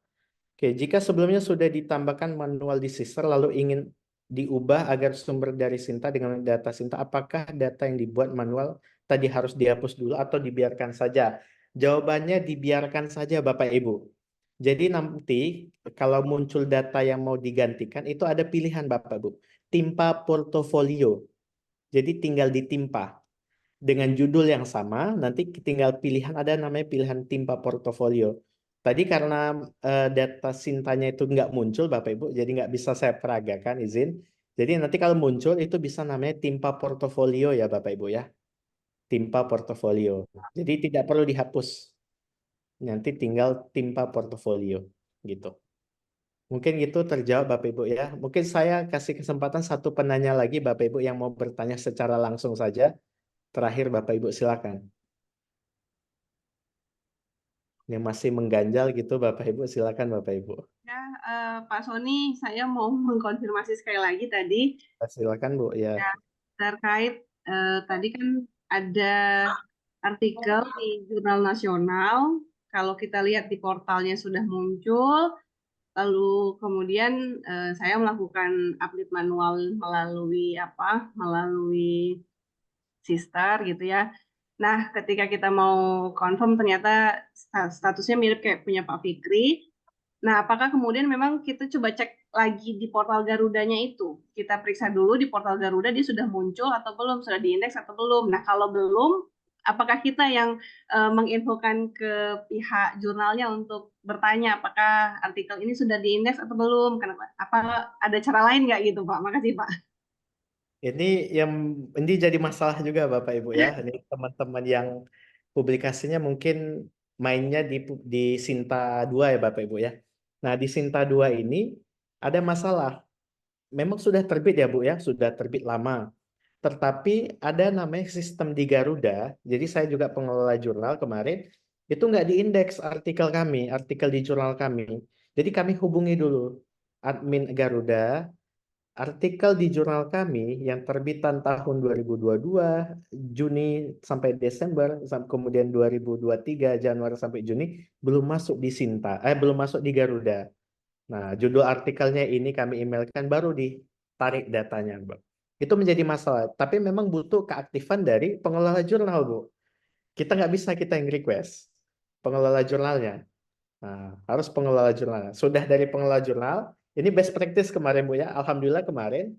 Oke, jika sebelumnya sudah ditambahkan manual di Sister lalu ingin diubah agar sumber dari Sinta dengan data Sinta, apakah data yang dibuat manual tadi harus dihapus dulu atau dibiarkan saja? Jawabannya dibiarkan saja Bapak Ibu. Jadi nanti kalau muncul data yang mau digantikan itu ada pilihan Bapak Ibu. Timpa portofolio. Jadi tinggal ditimpa. Dengan judul yang sama, nanti tinggal pilihan ada namanya pilihan timpa portofolio. Tadi karena data Sintanya itu nggak muncul Bapak Ibu, jadi nggak bisa saya peragakan izin. Jadi nanti kalau muncul itu bisa namanya timpa portofolio ya Bapak Ibu ya. Timpa portofolio. Jadi tidak perlu dihapus. Nanti tinggal timpa portofolio gitu. Mungkin gitu terjawab Bapak Ibu ya. Mungkin saya kasih kesempatan satu penanya lagi Bapak Ibu yang mau bertanya secara langsung saja. Terakhir Bapak Ibu silakan. Yang masih mengganjal gitu Bapak Ibu silakan Bapak Ibu. Ya, Pak Sony, saya mau mengkonfirmasi sekali lagi tadi Silakan Bu ya. terkait tadi kan ada artikel di Jurnal Nasional. Kalau kita lihat di portalnya sudah muncul, lalu kemudian saya melakukan update manual melalui Melalui Sister gitu ya. Nah, ketika kita mau confirm ternyata statusnya mirip kayak punya Pak Fikri. Nah, apakah kemudian memang kita coba cek lagi di portal Garudanya itu? Kita periksa dulu di portal Garuda dia sudah muncul atau belum, sudah diindeks atau belum. Nah, kalau belum, apakah kita yang menginfokan ke pihak jurnalnya untuk bertanya apakah artikel ini sudah diindeks atau belum? Apa ada cara lain nggak gitu, Pak? Makasih, Pak. Ini jadi masalah juga Bapak Ibu ya. Ini teman-teman yang publikasinya mungkin mainnya di Sinta 2 ya Bapak Ibu ya. Nah, di Sinta 2 ini ada masalah. Memang sudah terbit ya Bu ya, sudah terbit lama. Tetapi ada namanya sistem di Garuda. Jadi saya juga pengelola jurnal kemarin itu nggak diindeks artikel kami, artikel di jurnal kami. Jadi kami hubungi dulu admin Garuda. Artikel di jurnal kami yang terbitan tahun 2022 Juni sampai Desember, kemudian 2023 Januari sampai Juni belum masuk di Sinta, belum masuk di Garuda. Nah, judul artikelnya ini kami emailkan baru ditarik datanya, Bu. Itu menjadi masalah. Tapi memang butuh keaktifan dari pengelola jurnal, Bu. Kita nggak bisa kita yang request pengelola jurnalnya. Nah, harus pengelola jurnal. Sudah dari pengelola jurnal, ini best practice kemarin Bu ya. Alhamdulillah kemarin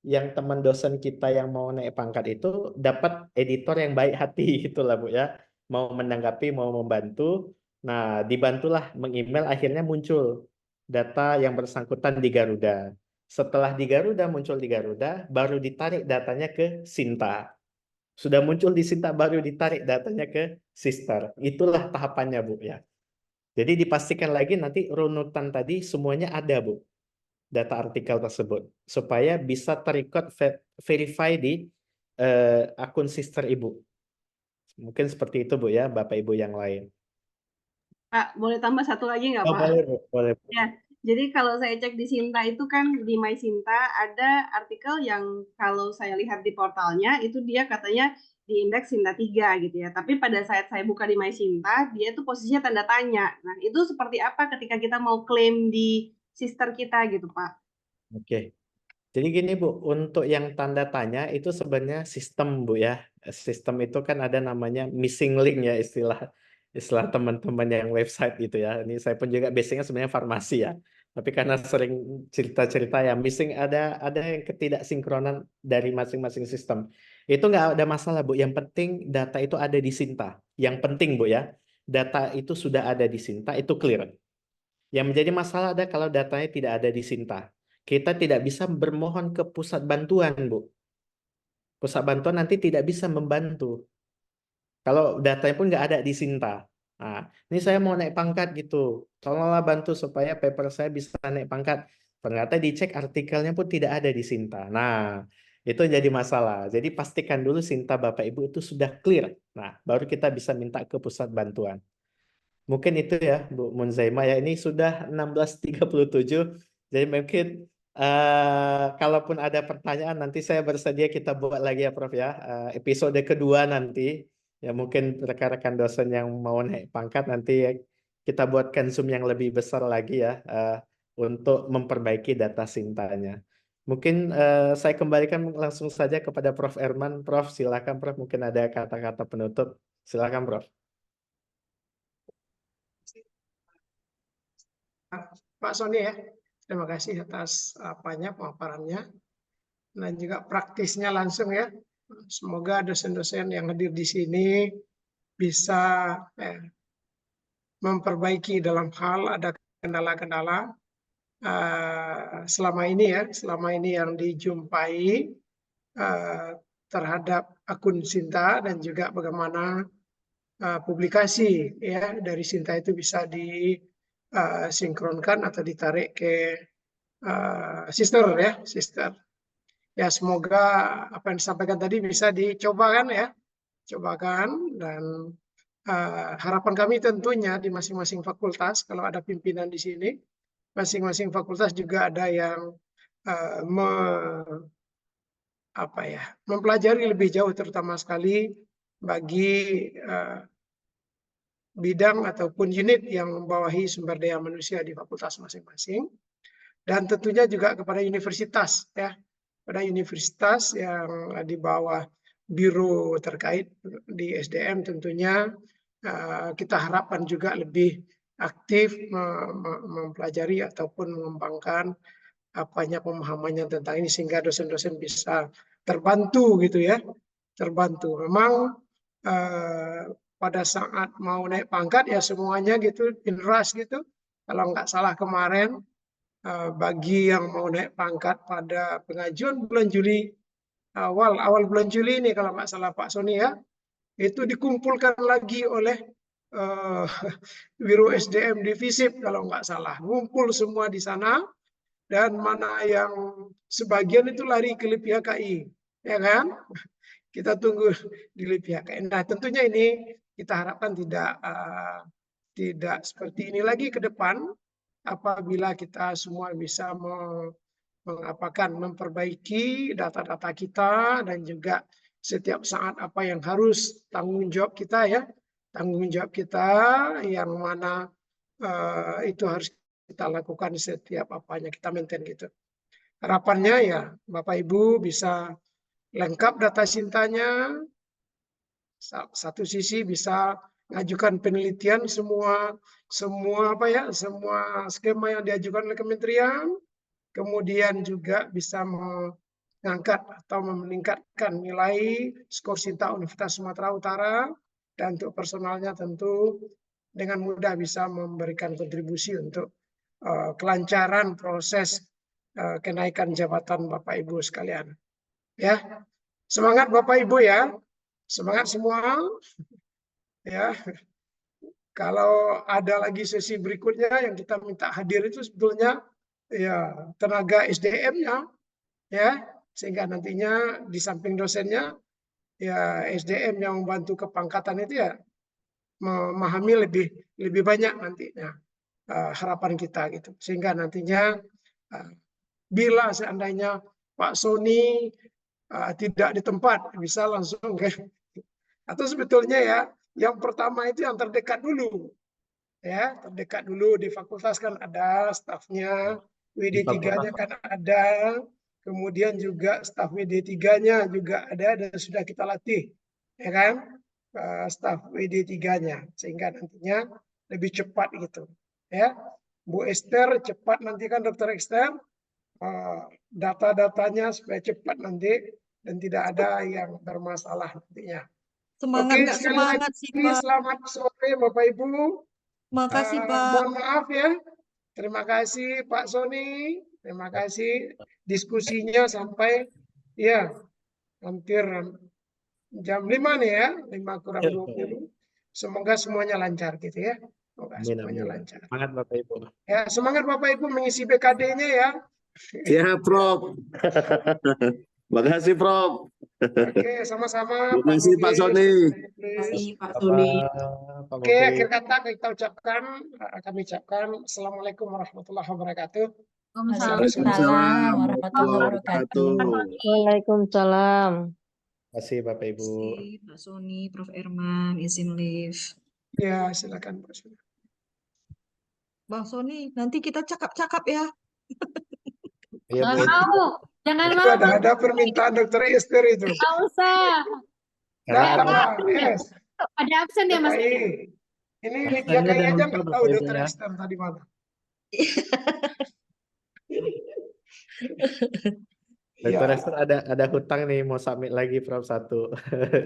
yang teman dosen kita yang mau naik pangkat itu dapat editor yang baik hati itulah Bu ya. Mau menanggapi, mau membantu. Nah, dibantulah meng-email akhirnya muncul data yang bersangkutan di Garuda. Setelah di Garuda muncul di Garuda, baru ditarik datanya ke Sinta. Sudah muncul di Sinta baru ditarik datanya ke Sister. Itulah tahapannya Bu ya. Jadi dipastikan lagi nanti runutan tadi semuanya ada, Bu. Data artikel tersebut. Supaya bisa terrecord verify di akun Sister Ibu. Mungkin seperti itu, Bu ya, Bapak Ibu yang lain. Pak, boleh tambah satu lagi nggak, Oh, Pak? boleh, Bu. Boleh, Bu. Ya, jadi kalau saya cek di Sinta itu kan di My Sinta ada artikel yang kalau saya lihat di portalnya itu dia katanya di indeks Sinta 3 gitu ya. Tapi pada saat saya buka di My Sinta, dia tuh posisinya tanda tanya. Nah, itu seperti apa ketika kita mau klaim di sister kita gitu, Pak? Oke. Jadi gini, Bu, untuk yang tanda tanya itu sebenarnya sistem, Bu ya. Sistem itu kan ada namanya missing link ya istilah teman-teman yang website gitu ya. Ini saya pun juga basicnya sebenarnya farmasi ya. Tapi karena sering cerita-cerita yang missing, ada yang ketidaksinkronan dari masing-masing sistem. Itu nggak ada masalah, Bu. Yang penting data itu ada di Sinta. Yang penting, Bu, ya, data itu sudah ada di Sinta, itu clear. Yang menjadi masalah ada kalau datanya tidak ada di Sinta. Kita tidak bisa bermohon ke pusat bantuan, Bu. Pusat bantuan nanti tidak bisa membantu kalau datanya pun nggak ada di Sinta. Nah, ini saya mau naik pangkat gitu. Tolonglah bantu supaya paper saya bisa naik pangkat. Ternyata dicek artikelnya pun tidak ada di Sinta. Nah, itu jadi masalah. Jadi pastikan dulu Sinta Bapak Ibu itu sudah clear. Nah, baru kita bisa minta ke pusat bantuan. Mungkin itu ya, Bu Munzaima ya. Ini sudah 16.37. Jadi mungkin kalaupun ada pertanyaan nanti saya bersedia kita buat lagi ya Prof ya. Episode kedua nanti. Ya mungkin rekan-rekan dosen yang mau naik pangkat nanti kita buatkan Zoom yang lebih besar lagi ya untuk memperbaiki data Sintanya. Mungkin saya kembalikan langsung saja kepada Prof Erman. Prof, silakan Prof. Mungkin ada kata-kata penutup. Silakan Prof. Pak Sony ya, terima kasih atas pemaparannya dan juga praktisnya langsung ya. Semoga dosen-dosen yang hadir di sini bisa memperbaiki dalam hal ada kendala-kendala selama ini yang dijumpai terhadap akun Sinta dan juga bagaimana publikasi ya dari Sinta itu bisa disinkronkan atau ditarik ke sister. Ya semoga apa yang disampaikan tadi bisa dicobakan ya, dan harapan kami tentunya di masing-masing fakultas kalau ada pimpinan di sini, masing-masing fakultas juga ada yang mempelajari lebih jauh terutama sekali bagi bidang ataupun unit yang membawahi sumber daya manusia di fakultas masing-masing, dan tentunya juga kepada universitas ya, pada universitas yang di bawah biro terkait di SDM tentunya kita harapkan juga lebih aktif mempelajari ataupun mengembangkan pemahamannya tentang ini sehingga dosen-dosen bisa terbantu gitu ya, terbantu. Memang pada saat mau naik pangkat ya semuanya gitu in rush gitu. Kalau nggak salah kemarin bagi yang mau naik pangkat pada pengajuan bulan Juli, awal bulan Juli ini kalau nggak salah Pak Sony ya, itu dikumpulkan lagi oleh Biro SDM di FISIP kalau nggak salah, ngumpul semua di sana dan mana yang sebagian itu lari ke LIPIHKI, ya kan? Kita tunggu di LIPIHKI. Nah tentunya ini kita harapkan tidak seperti ini lagi ke depan. Apabila kita semua bisa memperbaiki data-data kita dan juga setiap saat apa yang harus tanggung jawab kita ya, tanggung jawab kita yang mana itu harus kita lakukan setiap apanya kita maintain gitu. Harapannya ya Bapak Ibu bisa lengkap data Sintanya, satu sisi bisa mengajukan penelitian semua skema yang diajukan oleh kementerian, kemudian juga bisa mengangkat atau meningkatkan nilai skor Sinta Universitas Sumatera Utara, dan untuk personalnya tentu dengan mudah bisa memberikan kontribusi untuk kelancaran proses kenaikan jabatan Bapak Ibu sekalian. Ya, semangat Bapak Ibu ya, semangat semua. Ya, kalau ada lagi sesi berikutnya yang kita minta hadir itu sebetulnya ya tenaga SDM-nya ya, sehingga nantinya di samping dosennya ya SDM yang membantu kepangkatan itu ya memahami lebih banyak nantinya harapan kita gitu, sehingga nantinya bila seandainya Pak Sony tidak di tempat bisa langsung atau sebetulnya ya yang pertama itu yang terdekat dulu ya, terdekat dulu di fakultas kan ada stafnya, WD3-nya kan ada, kemudian juga staf WD3-nya juga ada dan sudah kita latih ya kan staf WD3-nya sehingga nantinya lebih cepat gitu ya. Bu Esther cepat nanti kan Dokter Esther data-datanya supaya cepat nanti dan tidak ada yang bermasalah nantinya. Semangat Oke, nggak sekali semangat sih, lagi Pak. selamat sore Bapak Ibu. Makasih, Pak. Mohon maaf ya. Terima kasih Pak Sony. Terima kasih diskusinya sampai ya hampir jam 5 nih ya, 5 kurang 20. Semoga semuanya lancar gitu ya. Semoga Amin, semuanya amin. lancar. Semangat Bapak Ibu. Ya, semangat Bapak Ibu mengisi BKD-nya ya. Ya, Prof. Makasih, Prof. Oke, sama-sama Pak Makasih, Pak Muglis. Sony. Kasih Pak Apa, Sony. Pak Oke, Muflis? akhir kata kami ucapkan Assalamualaikum warahmatullahi wabarakatuh. Waalaikumsalam warahmatullahi wabarakatuh. Waalaikumsalam. Terima kasih Bapak Ibu. Pak Sony, Prof. Erman, izin live. Ya, silakan Pak Sony. Bang Sony, nanti kita cakap-cakap ya. Iya, Jangan Bu Esti. mau. Jangan Itu mau. ada permintaan Dokter Esther itu. Nggak usah. Karena Datang ada Pak Es. Ada absen ya, Mas? DKI. Ini media Absennya KI dan aja muncul, nggak Bapak tahu Ibu Dokter ya. Esther tadi mana. Dokter Ya. Esther ada hutang nih mau submit lagi Prof 1.